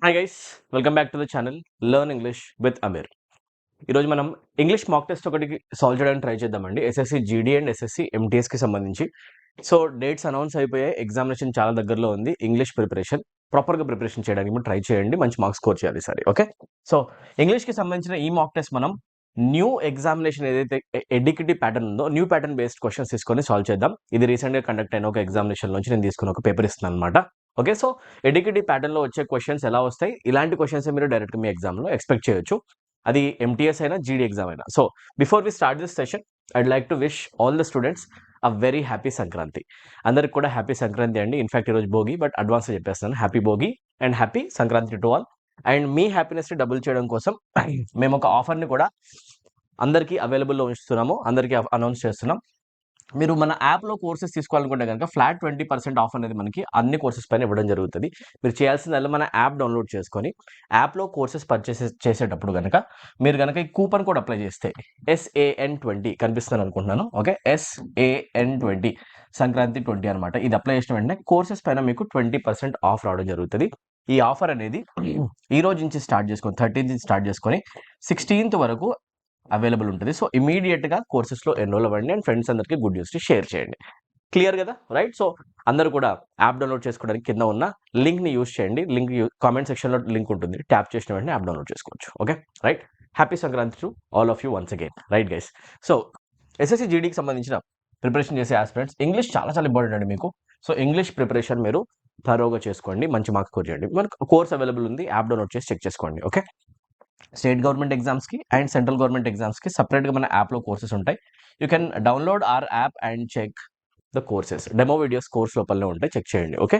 Hi guys, welcome back to the channel learn English with Aamir. ఈరోజు మనం English mock test ఒకటి solve చేయడానికి try చేద్దామండి. ఎస్ఎస్సి జీడీ అండ్ ఎస్ఎస్సి ఎంటీఎస్కి సంబంధించి. సో డేట్స్ అనౌన్స్ అయిపోయాయి, ఎగ్జామినేషన్ చాలా దగ్గరలో ఉంది. ఇంగ్లీష్ ప్రాపర్గా ప్రిపరేషన్ చేయడానికి మీరు ట్రై చేయండి, మంచి మార్క్స్ స్కోర్ చేయాలి సరే. ఓకే, సో ఇంగ్లీష్కి సంబంధించిన ఈ మాక్ టెస్ట్ మనం న్యూ ఎగ్జామినేషన్ ఏదైతే ఎడిక్టివ్ ప్యాటర్న్ ఉందో న్యూ ప్యాటర్న్ బేస్డ్ క్వశ్చన్స్ తీసుకొని సాల్వ్ చేద్దాం. ఇది రీసెంట్గా కండక్ట్ అయిన ఒక ఎగ్జామినేషన్ నుంచి నేను తీసుకున్న ఒక పేపర్ ఇస్తున్నాను అనమాట. ఓకే, సో ఎడిక్టివ్ ప్యాటర్న్లో వచ్చే క్వశ్చన్స్ ఎలా వస్తాయి, ఇలాంటి క్వశ్చన్స్ మీరు డైరెక్ట్ మీ ఎగ్జామ్లో ఎక్స్పెక్ట్ చేయొచ్చు, అది ఎంటీఎస్ అయినా జీడీ ఎగ్జామ్ అయినా. So before we start this session, I'd like to wish all the students a very happy Sankranti. అందరికి కూడా హ్యాపీ సంక్రాంతి అండి. ఇన్ఫాక్ట్ ఈరోజు భోగి, బట్ అడ్వాన్స్ చెప్పేస్తాను, happy Bhogi and happy Sankranti to all. And మీ హ్యాపీనెస్ని డబుల్ చేయడం కోసం మేము ఒక ఆఫర్ని కూడా అందరికీ అవైలబుల్లో ఉంచుతున్నాము, అందరికీ అనౌన్స్ చేస్తున్నాం. మీరు మన యాప్లో కోర్సెస్ తీసుకోవాలనుకుంటే కనుక ఫ్లాట్ 20% ఆఫ్ అనేది మనకి అన్ని కోర్సెస్ పైన ఇవ్వడం జరుగుతుంది. మీరు చేయాల్సిందల్లా మన యాప్ డౌన్లోడ్ చేసుకొని యాప్లో కోర్సెస్ పర్చేస్ చేసేటప్పుడు కనుక మీరు కనుక ఈ కూపన్ కోడ్ అప్లై చేస్తే SAN20 కనిపిస్తుంది అనుకుంటున్నాను. ఓకే, SAN20 సంక్రాంతి 20 అనమాట. ఇది అప్లై చేసిన వెంటనే కోర్సెస్ పైన మీకు 20% ఆఫ్ రావడం జరుగుతుంది. ఈ ఆఫర్ అనేది ఈ రోజు నుంచి స్టార్ట్ చేసుకొని 13th నుంచి స్టార్ట్ చేసుకొని 16th వరకు అవైలబుల్ ఉంటుంది. సో ఇమీడియట్గా కోర్సెస్లో ఎన్రోల్ అవ్వండి అండ్ ఫ్రెండ్స్ అందరికీ గుడ్ న్యూస్ని షేర్ చేయండి. క్లియర్ కదా, రైట్? సో అందరూ కూడా యాప్ డౌన్లోడ్ చేసుకోవడానికి కింద ఉన్న లింక్ని యూస్ చేయండి. లింక్ కామెంట్ సెక్షన్లో లింక్ ఉంటుంది, ట్యాప్ చేసిన వెంటనే యాప్ డౌన్లోడ్ చేసుకోవచ్చు. Okay, right. Happy Sankranti to all of you once again, right guys? So SSC జీడీకి సంబంధించిన ప్రిపరేషన్ చేసే ఆస్పిరెంట్స్, ఇంగ్లీష్ చాలా చాలా ఇంపార్టెంట్ అండి మీకు. సో ఇంగ్లీష్ ప్రిపరేషన్ మీరు థరోగా చేసుకోండి, మంచి మార్క్స్ స్కోర్ చేయండి. మనకు కోర్స్ అవైలబుల్ ఉంది, యాప్ డౌన్లోడ్ చేసి చెక్ చేసుకోండి. ఓకే, స్టేట్ గవర్నమెంట్ ఎగ్జామ్స్కి అండ్ సెంట్రల్ గవర్నమెంట్ ఎగ్జామ్స్కి సపరేట్గా మన యాప్లో కోర్సెస్ ఉంటాయి. You can download our app and check the courses. Demo videos course లోపలనే ఉంటాయి, చెక్ చేయండి. ఓకే,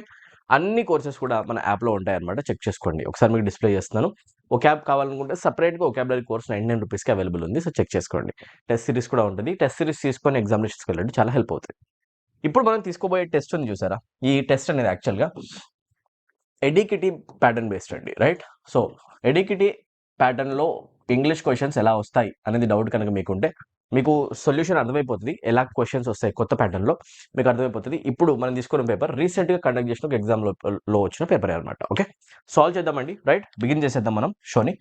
అన్ని కోర్సెస్ కూడా మన యాప్లో ఉంటాయి అనమాట, చెక్ చేసుకోండి. ఒకసారి మీకు డిస్ప్లే చేస్తున్నాను. ఒక యాప్ కావాలనుకుంటే సపరేట్గా ఒకాబులరీ కోర్స్ 99 రూపీస్కి అవైలబుల్ ఉంది. సో చెక్ చేసుకోండి. టెస్ట్ సిరీస్ కూడా ఉంటుంది, టెస్ట్ సిరీస్ తీసుకొని ఎగ్జామినేషన్స్కి వెళ్ళండి, చాలా హెల్ప్ అవుతుంది. ఇప్పుడు మనం తీసుకోబోయే టెస్ట్ ఉంది చూసారా, ఈ టెస్ట్ అనేది యాక్చువల్గా ఎడిక్టివ్ ప్యాటర్న్ బేస్డ్ అండి, రైట్? సో ఎడిక్టివ్ ప్యాటర్న్లో ఇంగ్లీష్ క్వశ్చన్స్ ఎలా వస్తాయి అనేది డౌట్ కనుక మీకుంటే మీకు సొల్యూషన్ అర్థమైపోతుంది. ఎలా క్వశ్చన్స్ వస్తాయి కొత్త ప్యాటర్న్లో మీకు అర్థమైపోతుంది. ఇప్పుడు మనం తీసుకున్న పేపర్ రీసెంట్గా కండక్ట్ చేసిన ఒక ఎగ్జామ్లో వచ్చిన పేపర్ అనమాట. ఓకే, సాల్వ్ చేద్దామండి, రైట్? బిగిన్ చేసేద్దాం మనం షోని.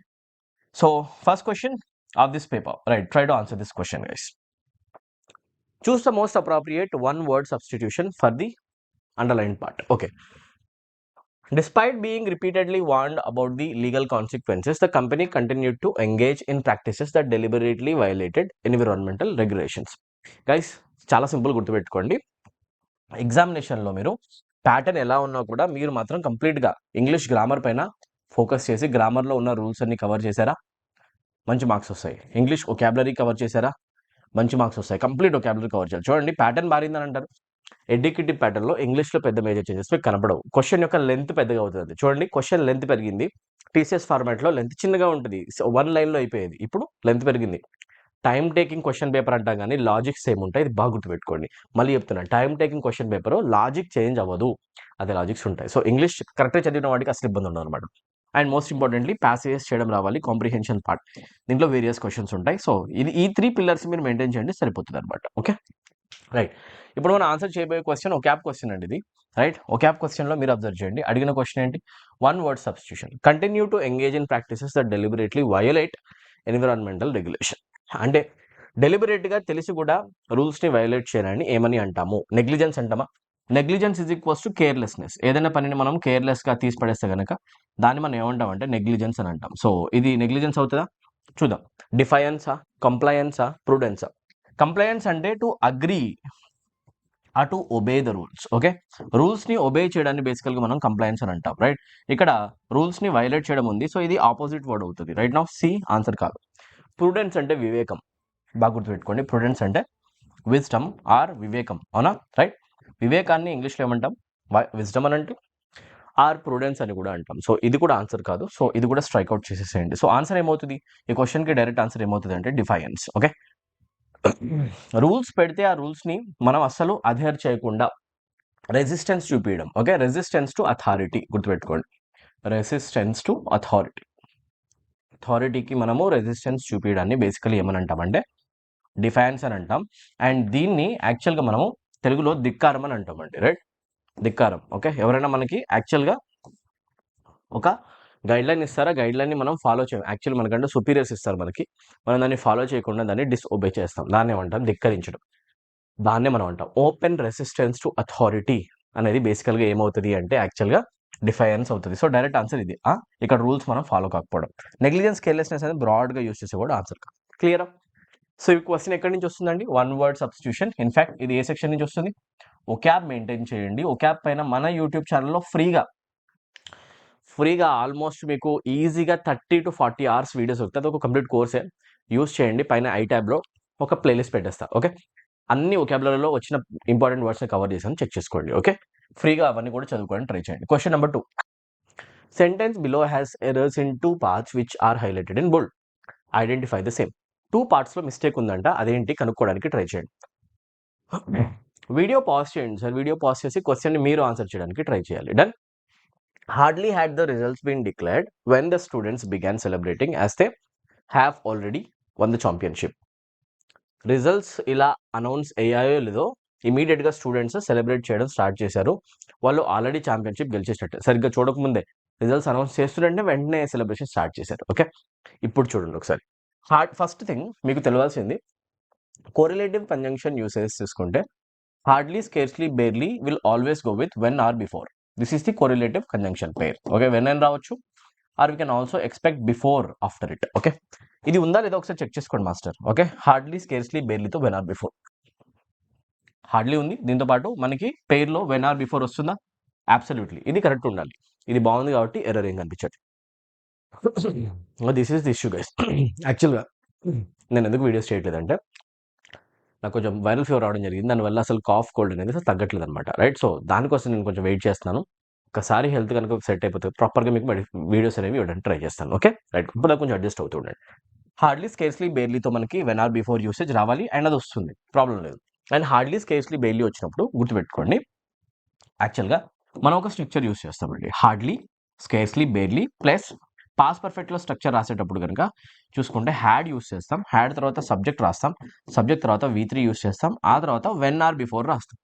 So first question of this paper, right? Try to answer this question guys. Choose the most appropriate one word substitution for the underline part. Okay, despite being repeatedly warned about the legal consequences, the company continued to engage in practices that deliberately violated environmental regulations. Guys, చాలా simple గుర్తుపెట్టుకోండి. ఎగ్జామినేషన్లో మీరు pattern ఎలా ఉన్నా కూడా మీరు మాత్రం కంప్లీట్గా ఇంగ్లీష్ గ్రామర్ పైన ఫోకస్ చేసి గ్రామర్లో ఉన్న రూల్స్ అన్ని కవర్ చేశారా, మంచి మార్క్స్ వస్తాయి. ఇంగ్లీష్ ఒకాబులరీ కవర్ చేశారా, మంచి మార్క్స్ వస్తాయి. కంప్లీట్ ఒకాబులరీ కవర్ చేయాలి. చూడండి, ప్యాటర్న్ మారిందని అంటారు. ఎడిక్టివ్ ప్యాటర్న్లో ఇంగ్లీష్లో పెద్ద మేజర్ చేంజెస్ మీకు కనపడవు. క్వశ్చన్ యొక్క లెంత్ పెద్దగా అవుతుంది. చూడండి, క్వశ్చన్ లెంత్ పెరిగింది. టీసీఎస్ ఫార్మాట్లో లెంత్ చిన్నగా ఉంటుంది, వన్ లైన్లో అయిపోయేది. ఇప్పుడు లెంత్ పెరిగింది. టైం టేకింగ్ క్వశ్చన్ పేపర్ అంటాం కానీ లాజిక్ సేమ్ ఉంటాయి. ఇది బాగా గుర్తుపెట్టుకోండి. మళ్ళీ చెప్తున్నాను, time taking question paper logic change అవ్వదు, అదే లాజిక్స్ ఉంటాయి. సో ఇంగ్లీష్ కరెక్ట్గా చదివిన వాడికి అసలు ఇబ్బంది ఉండదు అనమాట. అండ్ మోస్ట్ ఇంపార్టెంట్లీ ప్యాసేజెస్ చేయడం రావాలి, కాంప్రిహెన్షన్ పార్ట్, దీంట్లో వేరియస్ క్వశ్చన్స్ ఉంటాయి. సో ఈ 3 పిల్లర్స్ మీరు మెయింటైన్ చేయండి, సరిపోతుంది అనమాట. Okay, right. ఇప్పుడు మనం ఆన్సర్ చేయబోయే క్వశ్చన్ ఒక క్యాప్ క్వశ్చన్ అండి ఇది, రైట్? ఒక క్యాప్ క్వశ్చన్లో మీరు అబ్జర్వ్ చేయండి. అడిగిన క్వశ్చన్ ఏంటి? One word substitution. Continue to engage in practices that deliberately violate environmental regulation. అంటే డెలిబరేట్గా తెలిసి కూడా రూల్స్ని వయోలేట్ చేయాలని ఏమని అంటాము? నెగ్లిజెన్స్ అంటామా? Negligence is equals to carelessness. ఏదైనా పనిని మనం కేర్లెస్గా తీసి పడేస్తే కనుక దాన్ని మనం ఏమంటాం అంటే నెగ్లిజెన్స్ అని అంటాం. సో ఇది నెగ్లిజెన్స్ అవుతుందా? చూద్దాం. డిఫయన్సా, కంప్లయన్సా, ప్రూడెన్సా? కంప్లయన్స్ అంటే to agree to obey the rules. Okay, రూల్స్ని ఒబే చేయడాన్ని బేసికల్గా మనం కంప్లయన్స్ అని అంటాం, రైట్? ఇక్కడ రూల్స్ని వైలేట్ చేయడం ఉంది, సో ఇది ఆపోజిట్ వర్డ్ అవుతుంది. రైట్ నౌ సి ఆన్సర్ కాదు. ప్రూడెన్స్ అంటే వివేకం, బాగా గుర్తుపెట్టుకోండి. ప్రూడెన్స్ అంటే విజ్డమ్ ఆర్ వివేకం, అవునా? రైట్. వివేకాన్ని ఇంగ్లీష్లో ఏమంటాం? విజ్డమ్ అని అంటాం, ఆర్ ప్రూడెన్స్ అని కూడా అంటాం. సో ఇది కూడా ఆన్సర్ కాదు. సో ఇది కూడా స్ట్రైక్ అవుట్ చేసేసేయండి. సో ఆన్సర్ ఏమవుతుంది? ఈ క్వశ్చన్కి డైరెక్ట్ ఆన్సర్ ఏమవుతుంది అంటే డిఫయన్స్. ఓకే, రూల్స్ పెడితే ఆ రూల్స్ని మనం అస్సలు అడ్హెర్ చేయకుండా రెసిస్టెన్స్ చూపించడం. ఓకే, రెసిస్టెన్స్ టు అథారిటీ గుర్తుపెట్టుకోండి. రెసిస్టెన్స్ టు అథారిటీకి మనము రెసిస్టెన్స్ చూపించడాన్ని బేసికలీ ఏమని అంటామంటే డిఫెన్స్ అని అంటాం. అండ్ దీన్ని యాక్చువల్గా మనము తెలుగులో ధిక్కారం అని అంటామండి, రైట్? ధిక్కారం. ఓకే, ఎవరైనా మనకి యాక్చువల్గా ఒక గైడ్లైన్ ఇస్తారా, గైడ్లైన్ని మనం ఫాలో చేయం. యాక్చువల్లీ మనకంటే సుపీరియర్స్ ఇస్తారు మనకి, మనం దాన్ని ఫాలో చేయకుండా దాన్ని డిస్ఓబే చేస్తాం. దాన్ని ఏమంటాం, ధిక్కరించడం. దాన్నే మనం అంటాం ఓపెన్ రెసిస్టెన్స్ టు అథారిటీ అనేది బేసికల్గా ఏమవుతుంది అంటే యాక్చువల్గా డిఫైన్స్ అవుతుంది. సో డైరెక్ట్ ఆన్సర్ ఇది. ఇక్కడ రూల్స్ మనం ఫాలో కాకపోవడం. నెగ్లిజెన్స్, కేర్లెస్నెస్ అనేది బ్రాడ్గా యూస్ చేసే కూడా ఆన్సర్ కాదు. క్లియరా? సో ఈ క్వశ్చన్ ఎక్కడి నుంచి వస్తుందండి? One word substitution. ఇన్ఫాక్ట్ ఇది ఏ సెక్షన్ నుంచి వస్తుంది? ఒకాబ్ మెయింటైన్ చేయండి. ఒకాబ్ పైన మన యూట్యూబ్ ఛానల్లో ఫ్రీగా ఆల్మోస్ట్ మీకు ఈజీగా 30 to 40 hours వీడియోస్ వస్తుంది. ఒక కంప్లీట్ కోర్సే. యూస్ చేయండి. పైన ఐ ట్యాబ్లో ఒక ప్లేలిస్ట్ పెట్టేస్తా. ఓకే, అన్ని ఒకాబులరీలో వచ్చిన ఇంపార్టెంట్ వర్డ్స్ని కవర్ చేశాను, చెక్ చేసుకోండి. ఓకే, ఫ్రీగా అవన్నీ కూడా చదువుకోవడానికి ట్రై చేయండి. Question number 2. Sentence below has errors in 2 parts which are highlighted in bold. Identify the same. 2 partsలో మిస్టేక్ ఉందంట, అదేంటి కనుక్కోవడానికి ట్రై చేయండి. వీడియో పాజ్ చేయండి సార్. వీడియో పాజ్ చేసి క్వశ్చన్ని మీరు ఆన్సర్ చేయడానికి ట్రై చేయాలి. Done. Hardly had the results been declared when the students began celebrating as they have already won the championship. Results ఇలా అనౌన్స్ అయ్యాయో లేదో ఇమీడియట్గా స్టూడెంట్స్ సెలబ్రేట్ చేయడం స్టార్ట్ చేశారు. వాళ్ళు ఆల్రెడీ ఛాంపియన్షిప్ గెలిచేసినట్టు. సరిగ్గా చూడకముందే రిజల్ట్స్ అనౌన్స్ చేస్తుంటే వెంటనే సెలబ్రేషన్ స్టార్ట్ చేశారు. ఓకే, ఇప్పుడు చూడండి ఒకసారి. ఫస్ట్ థింగ్ మీకు తెలియాల్సింది, కోరిలేటివ్ కంజంక్షన్ యూసేజ్ తీసుకుంటే hardly, scarcely, barely will always go with when or before. This is the correlative conjunction pair. Okay, when అని రావచ్చు, or we can also expect before after it. Okay, ఇది ఉందా లేదా ఒకసారి check చేసుకోండి master. Okay, hardly, scarcely, బేర్లీతో when or before. Hardly ఉంది, దీంతో పాటు మనకి పేర్లో వెన్ ఆర్ బిఫోర్ వస్తుందా? అబ్సల్యూట్లీ, ఇది కరెక్ట్ ఉండాలి. ఇది బాగుంది కాబట్టి ఎర్రర్ ఏం కనిపించదు. This is the issue guys. యాక్చువల్గా నేను ఎందుకు వీడియోస్ చేయట్లేదంటే నాకు కొంచెం వైరల్ ఫీవర్ రావడం జరిగింది. దానివల్ల అసలు కాఫ్, కోల్డ్ అనేది అసలు తగ్గట్లేదు అనమాట. రైట్, సో దానికోసం నేను కొంచెం వెయిట్ చేస్తున్నాను. ఒకసారి హెల్త్ కనుక సెట్ అయిపోతే ప్రాపర్గా మీకు వీడియోస్ అనేవి ఇవ్వడానికి ట్రై చేస్తాను. ఓకే, రైట్, ఇప్పుడు కొంచెం అడ్జస్ట్ అవుతూ ఉండండి. హార్డ్లీ, స్కేర్స్లీ, బేర్లీతో మనకి వెన్ ఆర్ బిఫోర్ యూసేజ్ రావాలి అండ్ అది వస్తుంది, ప్రాబ్లం లేదు. అండ్ హార్డ్లీ, స్కేర్స్లీ, బేర్లీ వచ్చినప్పుడు గుర్తుపెట్టుకోండి, యాక్చువల్గా మనం ఒక స్ట్రక్చర్ యూస్ చేస్తామండి. Hardly, scarcely, barely plus past పర్ఫెక్ట్లో స్ట్రక్చర్ రాసేటప్పుడు కనుక చూసుకుంటే హ్యాడ్ యూస్ చేస్తాం, హ్యాడ్ తర్వాత సబ్జెక్ట్ రాస్తాం, సబ్జెక్ట్ తర్వాత V3 యూస్ చేస్తాం, ఆ తర్వాత వెన్ ఆర్ బిఫోర్ రాస్తాం.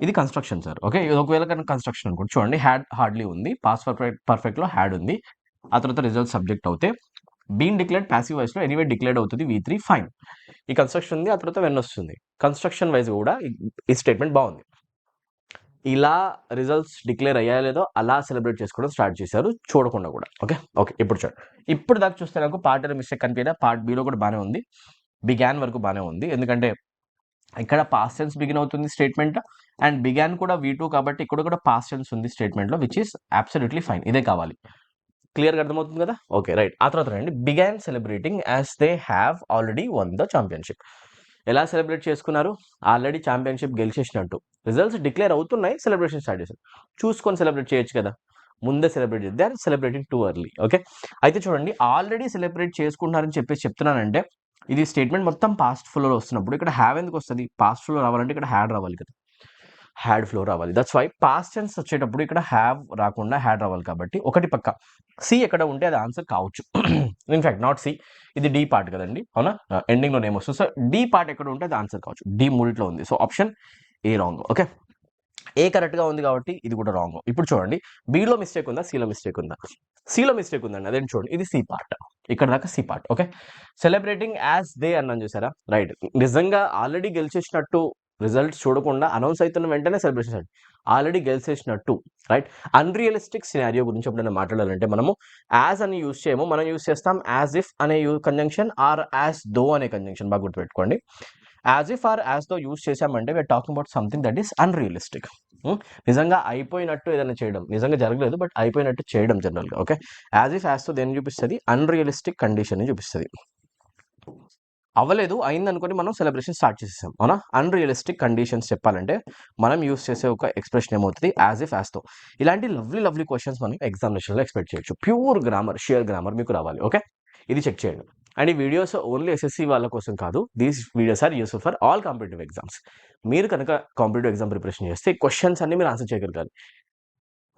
ఇది కన్స్ట్రక్షన్ సార్. ఓకే, ఇది ఒకవేళ కనుక కన్స్ట్రక్షన్ అనుకోండి, చూడండి హార్డ్లీ ఉంది, పాస్ పర్ఫెక్ట్లో హ్యాడ్ ఉంది, ఆ తర్వాత రిజల్ట్ సబ్జెక్ట్ అవుతే బీన్ డిక్లేర్డ్ ప్యాసివ్ వాయిస్లో ఎనీవే డిక్లేర్డ్ అవుతుంది V3, ఫైన్. ఈ కన్స్ట్రక్షన్ ఉంది, ఆ తర్వాత వెన్ వస్తుంది. కన్స్ట్రక్షన్ వైజ్ కూడా ఈ స్టేట్మెంట్ బాగుంది. ఇలా రిజల్ట్స్ డిక్లేర్ అయ్యా లేదో అలా సెలబ్రేట్ చేసుకోవడం స్టార్ట్ చేశారు, చూడకుండా కూడా. ఓకే, ఇప్పుడు చూడండి. ఇప్పుడు దాకా చూస్తే నాకు పార్ట్ ఏ మిస్టేక్ కనిపించా, పార్ట్ బిలో కూడా బాగానే ఉంది, బిగాన్ వరకు బాగానే ఉంది. ఎందుకంటే ఇక్కడ పాస్ట్ టెన్స్ బిగిన్ అవుతుంది స్టేట్మెంట్, అండ్ బిగాన్ కూడా V2 కాబట్టి ఇక్కడ కూడా పాస్ట్ టెన్స్ ఉంది స్టేట్మెంట్లో, విచ్ ఈస్ అబ్సల్యూట్లీ ఫైన్. ఇదే కావాలి. క్లియర్గా అర్థమవుతుంది కదా? Okay, right. ఆ తర్వాత రండి, began celebrating as they have already won the championship. ఎలా సెలబ్రేట్ చేసుకున్నారు? ఆల్రెడీ ఛాంపియన్షిప్ గెలిచేసినట్టు. రిజల్ట్స్ డిక్లేర్ అవుతున్నాయి, సెలబ్రేషన్ స్టార్ట్ చేశారు. చూసుకొని సెలబ్రేట్ చేయొచ్చు కదా, ముందే సెలబ్రేట్ చేసి they are celebrating too early. Okay, అయితే చూడండి, ఆల్రెడీ సెలబ్రేట్ చేసుకుంటున్నారని చెప్పేసి చెప్తున్నానంటే ఇది స్టేట్మెంట్ మొత్తం పాస్ట్ ఫ్లోలో వస్తున్నప్పుడు ఇక్కడ హ్యావ్ ఎందుకు వస్తుంది? పాస్ట్ ఫ్లో రావాలంటే ఇక్కడ హ్యాడ్ రావాలి కదా, హ్యాడ్ ఫ్లో రావాలి. దట్స్ వై పాస్ట్ టెన్స్ వచ్చేటప్పుడు ఇక్కడ హ్యావ్ రాకుండా హ్యాడ్ రావాలి. కాబట్టి ఒకటి పక్క సి ఎక్కడ ఉంటే అది ఆన్సర్ కావచ్చు. ఇన్ఫాక్ట్ నాట్ సి, ఇది డి పార్ట్ కదండి, అవునా? ఎండింగ్లో నేమ్ వస్తుంది. సో డి పార్ట్ ఎక్కడ ఉంటే అది ఆన్సర్ కావచ్చు. డి మూడిట్లో ఉంది, so option A wrong. Okay, A కరెక్ట్గా ఉంది కాబట్టి ఇది కూడా రాంగ్. ఇప్పుడు చూడండి, బిలో మిస్టేక్ ఉందా, సిలో మిస్టేక్ ఉందా? సిలో మిస్టేక్ ఉందండి, అదేంటి చూడండి, ఇది సి పార్ట్, ఇక్కడ దాకా C part. Okay, celebrating as they అన్నాను చూసారా, రైట్. నిజంగా ఆల్రెడీ గెలిచేసినట్టు రిజల్ట్స్ చూడకుండా అనౌన్స్ అవుతున్న వెంటనే సెలబ్రేషన్ ఆల్రెడీ గెలిచేసినట్టు, రైట్. అన్రియలిస్టిక్ సినారియో గురించి ఎప్పుడైనా మాట్లాడాలంటే మనము యాజ్ అని యూజ్ చేయము, మనం యూజ్ చేస్తాం యాజ్ ఇఫ్ అనే కంజంక్షన్ ఆర్ యాజ్ దో అనే కంజంక్షన్. బాగా గుర్తుపెట్టుకోండి, as if or as though use చేసామంటే we are talking about something that is unrealistic. నిజంగా అయిపోయినట్టు ఏదైనా చేయడం, నిజంగా జరగలేదు బట్ అయిపోయినట్టు చేయడం జనరల్గా. ఓకే, యాజ్ ఇఫ్ యాజ్ తో దేన్ని చూపిస్తుంది? అన్రియలిస్టిక్ కండిషన్ చూపిస్తుంది. అవ్వలేదు, అయింది అనుకుని మనం సెలబ్రేషన్ స్టార్ట్ చేసేసాం, అవునా? అన్రియలిస్టిక్ కండిషన్స్ చెప్పాలంటే మనం యూస్ చేసే ఒక ఎక్స్ప్రెషన్ ఏమవుతుంది? యాజ్ ఇఫ్ యాజ్ తో. ఇలాంటి లవ్లీ క్వశ్చన్స్ మనం ఎగ్జామినేషన్లో ఎక్స్పెక్ట్ చేయొచ్చు. ప్యూర్ గ్రామర్, షియర్ గ్రామర్ మీకు రావాలి. ఓకే, ఇది చెక్ చేయండి. అండ్ ఈ వీడియోస్ ఓన్లీ SSC వాళ్ళ కోసం కాదు, these videos are useful for all competitive exams. మీరు కనుక కాంపిటేటివ్ ఎగ్జామ్ ప్రిపరేషన్ చేస్తే క్వశ్చన్స్ అన్ని మీరు ఆన్సర్ చేయగలగాలి.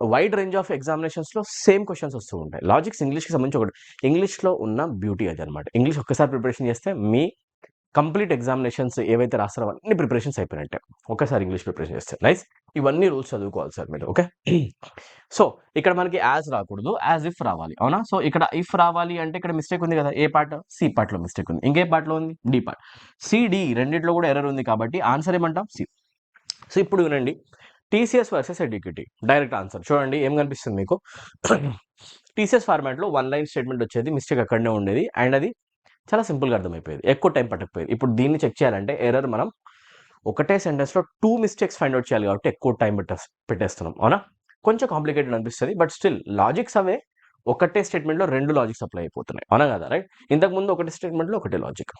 వైడ్ రేంజ్ ఆఫ్ ఎగ్జామినేషన్స్లో సేమ్ క్వశ్చన్స్ వస్తూ ఉంటాయి. లాజిక్స్ ఇంగ్లీష్కి సంబంధించి ఒకటి, ఇంగ్లీష్లో ఉన్న బ్యూటీ అది అనమాట. ఇంగ్లీష్ ఒక్కసారి ప్రిపరేషన్ చేస్తే మీ కంప్లీట్ ఎగ్జామినేషన్స్ ఏవైతే రాస్తారో అవన్నీ ప్రిపరేషన్స్ అయిపోయినట్టే ఒకసారి ఇంగ్లీష్ ప్రిపరేషన్ చేస్తే. నైస్. ఇవన్నీ రూల్స్ చదువుకోవాలి సార్ మీరు. ఓకే. సో ఇక్కడ మనకి యాజ్ రాకూడదు, యాజ్ ఇఫ్ రావాలి. అవునా? సో ఇక్కడ ఇఫ్ రావాలి అంటే ఇక్కడ మిస్టేక్ ఉంది కదా. ఏ పార్ట్? సి పార్ట్లో మిస్టేక్ ఉంది. ఇంకే పార్ట్లో ఉంది? D part. సిడి రెండిట్లో కూడా ఎర్రర్ ఉంది కాబట్టి ఆన్సర్ ఏమంటాం? సి. సో ఇప్పుడు వినండి, టీసీఎస్ వర్సెస్ ఎడ్యుకేటీ. డైరెక్ట్ ఆన్సర్ చూడండి ఏం కనిపిస్తుంది మీకు. టీసీఎస్ ఫార్మాట్లో 1 లైన్ స్టేట్మెంట్ వచ్చేది, మిస్టేక్ అక్కడనే ఉండేది అండ్ అది చాలా సింపుల్గా అర్థమైపోయేది, ఎక్కువ టైం పట్టకపోయేది. ఇప్పుడు దీన్ని చెక్ చేయాలంటే ఎర్రర్ మనం ఒకటే సెంటెన్స్లో 2 మిస్టేక్స్ ఫైండ్ అవుట్ చేయాలి కాబట్టి ఎక్కువ టైం పెట్టేస్తున్నాం. అవునా? కొంచెం కాంప్లికేటెడ్ అనిపిస్తుంది బట్ స్టిల్ లాజిక్స్ అవే. ఒకటే స్టేట్మెంట్లో 2 లాజిక్స్ అప్లై అయిపోతున్నాయి. అవునా కదా? రైట్. ఇంతకుముందు ఒకటే స్టేట్మెంట్లో ఒకటే logic.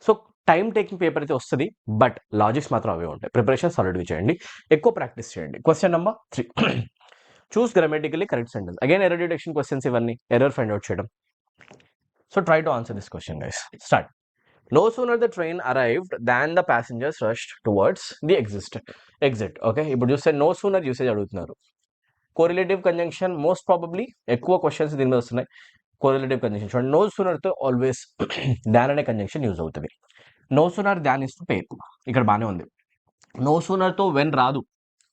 So time taking paper అయితే వస్తుంది బట్ లాజిక్స్ మాత్రం అవే ఉంటాయి. ప్రిపరేషన్ సాలిడ్గా చేయండి, ఎక్కువ ప్రాక్టీస్ చేయండి. Question number 3. Choose grammatically correct sentence. Again error detection questions ఇవన్నీ, ఎర్రర్ ఫైండ్ అవుట్ చేయడం. So try to answer this question guys. Start. No sooner the train arrived than the passengers rushed towards the exit. Okay, ఇప్పుడు చూస్తే no sooner usage అడుగుతున్నారు. Correlative conjunction most probably ఎక్కువ questions దీని మీద వస్తున్నాయి. Correlative conjunction చూడండి, no సూనర్తో always than అనే కంజంక్షన్ యూజ్ అవుతుంది. No sooner than is to pair, ఇక్కడ బాగానే ఉంది. నో సూనర్తో వెన్ రాదు,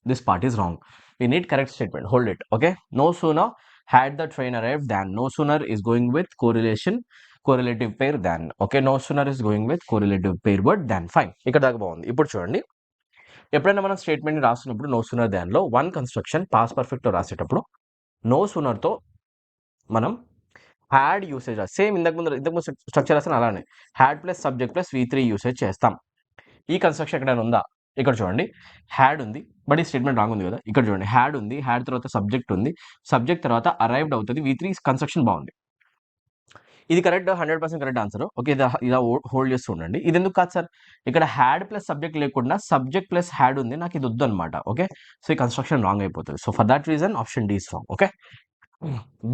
this part is wrong. We need correct statement, hold it. Okay, no sooner had the train arrived than, no sooner is going with correlative pair than. Okay, no sooner is going with correlative pair word than. Fine, ఇక్కడ దాకా బాగుంది. ఇప్పుడు చూడండి, ఎప్పుడైనా మనం statement రాస్తున్నప్పుడు no sooner దాన్లో 1 construction pass పర్ఫెక్ట్తో రాసేటప్పుడు నో సూనర్తో మనం హ్యాడ్ యూసేజ్, సేమ్ ఇంతకుముందు స్ట్రక్చర్ రాసిన అలానే had plus subject plus V3 usage చేస్తాం. ఈ కన్స్ట్రక్షన్ ఎక్కడైనా ఉందా? ఇక్కడ చూడండి హ్యాడ్ ఉంది బట్ ఈ స్టేట్మెంట్ రాంగ్ ఉంది కదా. ఇక్కడ చూడండి హ్యాడ్ ఉంది, హ్యాడ్ తర్వాత సబ్జెక్ట్ ఉంది, సబ్జెక్ట్ తర్వాత అరైవ్డ్ అవుతుంది, V3 కన్స్ట్రక్షన్ బాగుంది. ఇది కరెక్ట్, 100% కరెక్ట్ ఆన్సర్. ఓకే, ఇలా హోల్డ్ చేస్తూ ఉండండి. ఇది ఎందుకు కాదు సార్, ఇక్కడ హ్యాడ్ ప్లస్ సబ్జెక్ట్ లేకుండా సబ్జెక్ట్ ప్లస్ హ్యాడ్ ఉంది, నాకు ఇది వద్దు అనమాట. ఓకే, సో ఈ కన్స్ట్రక్షన్ రాంగ్ అయిపోతుంది. So for that reason option D is wrong. Okay,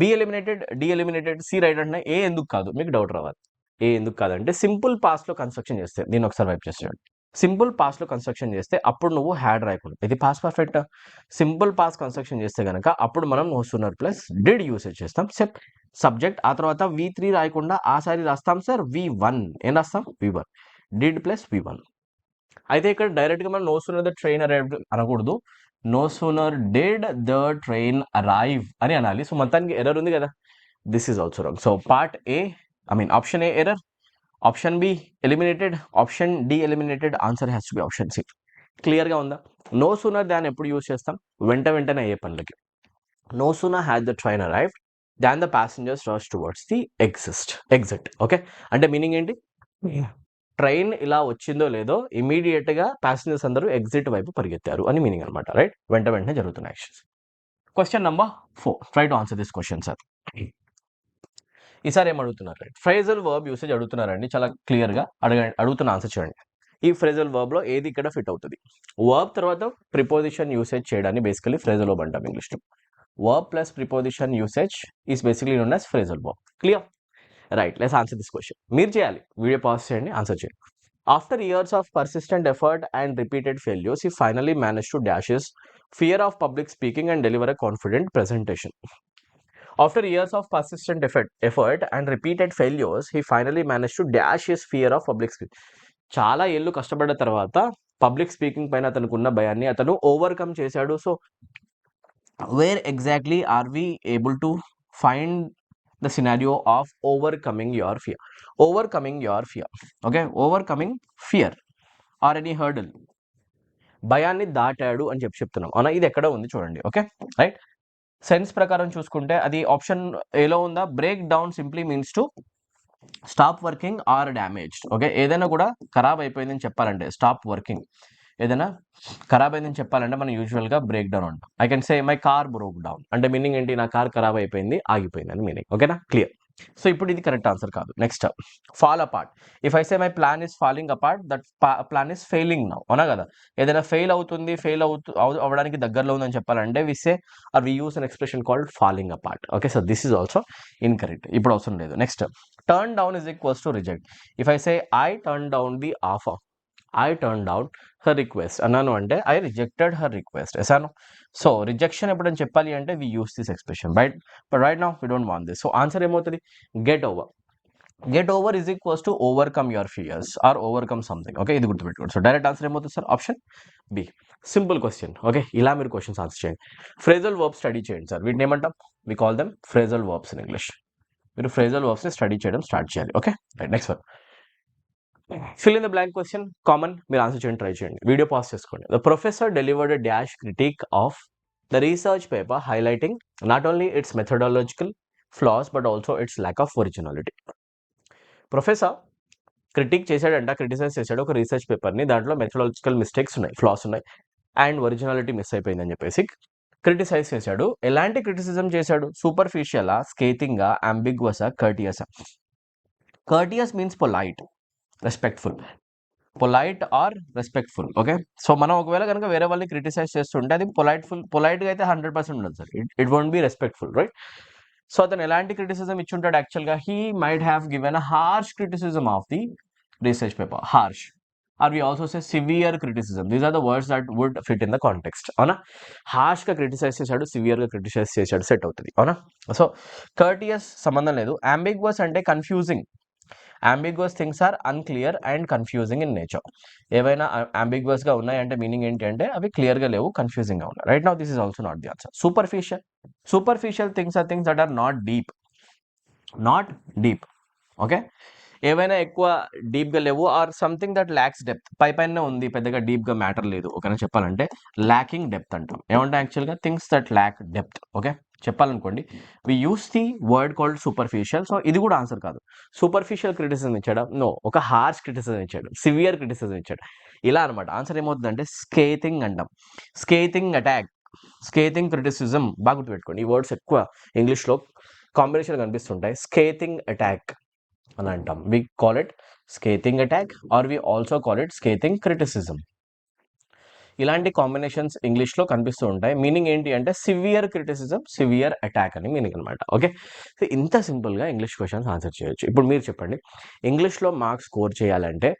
B eliminated, D eliminated, C right అంటే ఏ ఎందుకు కాదు మీకు డౌట్ రావాలి. ఏ ఎందుకు కాదంటే సింపుల్ పాస్లో కన్స్ట్రక్షన్ చేస్తే, దీన్ని ఒకసారి వైప్ చేసేయండి. సింపుల్ పాస్లో కన్స్ట్రక్షన్ చేస్తే అప్పుడు నువ్వు హ్యాడ్ రాయకూడదు, ఇది past perfect. Simple past construction చేస్తే కనుక అప్పుడు మనం no sooner plus did usage చేస్తాం. సబ్జెక్ట్ ఆ తర్వాత V3 రాయకుండా ఆ సారి రాస్తాం సార్ V1. ఏం రాస్తాం? V1. Did plus V1. అయితే ఇక్కడ డైరెక్ట్గా మనం no sooner the train arrive అనకూడదు, no sooner did the train arrive అని అనాలి. సో మొత్తానికి ఎర్రర్ ఉంది కదా, this is also wrong. So part A, option A error, option B eliminated, option D eliminated. Answer has to be option C. క్లియర్గా ఉందా? No sooner దాన్ని ఎప్పుడు use చేస్తాం? వెంటనే అయ్యే పనులకి. No sooner had the train arrived than the passengers rush towards the exit. Okay, అంటే meaning ఏంటి? ట్రైన్ ఇలా వచ్చిందో లేదో ఇమీడియట్గా ప్యాసింజర్స్ అందరూ ఎగ్జిట్ వైపు పరిగెత్తారు అని మీనింగ్ అనమాట. రైట్, వెంటనే జరుగుతున్న actions. Question number 4. Try to answer this question sir. ఈసారి ఏం అడుగుతున్నారు? రైట్, ఫ్రేజల్ వర్బ్ యూసేజ్ అడుగుతున్నారండి. చాలా క్లియర్గా అడుగుతున్న ఆన్సర్ చూడండి. ఈ ఫ్రేజల్ వర్బ్లో ఏది ఇక్కడ ఫిట్ అవుతుంది? వర్బ్ తర్వాత ప్రిపోజిషన్ యూసేజ్ చేయడాన్ని బేసికలీ ఫ్రేజల్ వర్బ్ అంటాం ఇంగ్లీష్లో. Verb plus preposition usage is basically known as phrasal verb. Clear? Right, let's answer this question. మీరు చేయాలి, వీడియో పాస్ చేయండి, ఆన్సర్ చేయండి. After years of persistent effort and repeated failures, he finally managed to dash his fear of public speaking and deliver a confident presentation. After years of persistent effort and repeated failures, he finally managed to dash his fear of public speaking. చాలా ఏళ్ళు కష్టపడ్డ తర్వాత public speaking పైన అతనుకున్న భయాన్ని అతను overcome చేశాడు. So where exactly are we able to find the scenario of overcoming your fear? Okay, overcoming fear or any hurdle, భయాన్ని దాటాడు అని చెప్తున్నాం. అవునా, ఇది ఎక్కడ ఉంది చూడండి. Okay, right. సెన్స్ ప్రకారం చూసుకుంటే అది ఆప్షన్ ఏలో ఉందా? Break down simply means to stop working or damaged. Okay, ఏదైనా కూడా ఖరాబ్ అయిపోయిందని చెప్పాలంటే స్టాప్ వర్కింగ్, ఏదైనా ఖరాబ్ అయిందని చెప్పాలంటే మనం యూజువల్గా బ్రేక్ డౌన్ అంటాం. I can say my car broke down అంటే మీనింగ్ ఏంటి? నా కార్ ఖరాబ్ అయిపోయింది, ఆగిపోయింది అని మీనింగ్. ఓకేనా, క్లియర్. సో ఇప్పుడు ఇది కరెక్ట్ ఆన్సర్ కాదు. Next, fall apart. If I say my plan is falling apart, that plan is failing now. అవునా కదా, ఏదైనా ఫెయిల్ అవ్వడానికి దగ్గరలో ఉందని చెప్పాలంటే we say or we use an expression called falling apart. Okay, so this is also incorrect, ఇప్పుడు అవసరం లేదు. Next, turn down is equals to reject. If I say I turn down the offer, I turned down her request అన్నాను అంటే I rejected her request అసాను. So rejection ఎప్పుడని చెప్పాలి అంటే we use this expression, right? But right now we don't want this. So answer ఏమవుతుంది? Get over. Get over is equals to overcome your fears or overcome something. Okay, ఇది గుర్తుపెట్టుకోండి. So direct answer ఏమవుతుంది sir? Option B. Simple question. Okay, ఇలా మీరు questions answer చేయండి. Phrasal verb study చేయండి sir. వీటిని ఏమంటాం? We call them phrasal verbs in English. మీరు ఫ్రేజల్ వర్బ్స్ని స్టడీ చేయడం స్టార్ట్ చేయాలి. Okay, right. Next one, fill in the blank question. Come on, మీరు ఆన్సర్ చేయండి, ట్రై చేయండి. వీడియో పాస్ చేసుకోండి. The professor delivered a dash critique of the research paper highlighting not only its methodological flaws but also its lack of originality. Professor critique చేశాడంట, criticise చేశాడు ఒక research పేపర్ని. దాంట్లో methodological mistakes ఉన్నాయి, flaws ఉన్నాయి, and originality miss అయిపోయిందని చెప్పేసి criticise చేశాడు. ఎలాంటి క్రిటిసిజం చేశాడు? సూపర్ఫిషియలా, స్కేతింగా, అంబిగ్వసా, కర్టియసా? Courteous means polite, respectful. Polite or respectful. Okay, so మనం ఒకవేళ కనుక వేరే వాళ్ళని క్రిటిసైజ్ చేస్తుంటే అది పొలైట్గా అయితే 100% ఉండదు sir. It won't be respectful, right? So అతను ఎలాంటి క్రిటిసిజం ఇచ్చుంటాడు? యాక్చువల్గా he might have given a harsh criticism of the research paper. Harsh or we also say severe criticism. These are the words that would fit in the context. అవునా? హార్ష్గా criticise చేశాడు, సివియర్గా criticise చేశాడు, set అవుతుంది. అవునా? So courteous సంబంధం లేదు. Ambiguous అంటే confusing. Ambiguous things are unclear and confusing in nature. ఏవైనా అంబిగ్వస్గా ఉన్నాయంటే మీనింగ్ ఏంటి అంటే అవి క్లియర్గా లేవు, కన్ఫ్యూజింగ్గా ఉన్నాయి. Right now this is also not the answer. Superficial things are things that are not deep. Okay, ఏవైనా ఎక్కువ డీప్గా లేవు or something that lacks depth. పైన ఉంది, పెద్దగా డీప్గా మ్యాటర్ లేదు. ఓకేనా? చెప్పాలంటే ల్యాకింగ్ డెప్త్ అంటాం. ఏమంటే యాక్చువల్గా things that lack depth. Okay, చెప్పాలనుకోండి we use the word called superficial. So ఇది కూడా ఆన్సర్ కాదు. సూపర్ఫిషియల్ క్రిటిసిజం ఇచ్చాడు? నో. ఒక హార్ష్ క్రిటిసిజం ఇచ్చాడు, సివియర్ క్రిటిసిజం ఇచ్చాడు, ఇలా అనమాట. ఆన్సర్ ఏమవుతుందంటే స్కేతింగ్ అంటాం. Scathing attack, scathing criticism. బాగా గుర్తుపెట్టుకోండి, ఈ వర్డ్స్ ఎక్కువ ఇంగ్లీష్లో కాంబినేషన్ కనిపిస్తుంటాయి. స్కేతింగ్ అటాక్ అని అంటాం. We call it scathing attack or we also call it scathing criticism. ఇలాంటి కాంబినేషన్స్ ఇంగ్లీష్లో కనిపిస్తూ ఉంటాయి. మీనింగ్ ఏంటి అంటే సివియర్ క్రిటిసిజం, సివియర్ అటాక్ అని మీనింగ్ అనమాట. ఓకే, సో ఇంత సింపుల్గా ఇంగ్లీష్ క్వశ్చన్స్ ఆన్సర్ చేయొచ్చు. ఇప్పుడు మీరు చెప్పండి, ఇంగ్లీష్లో మార్క్స్ స్కోర్ చేయాలంటే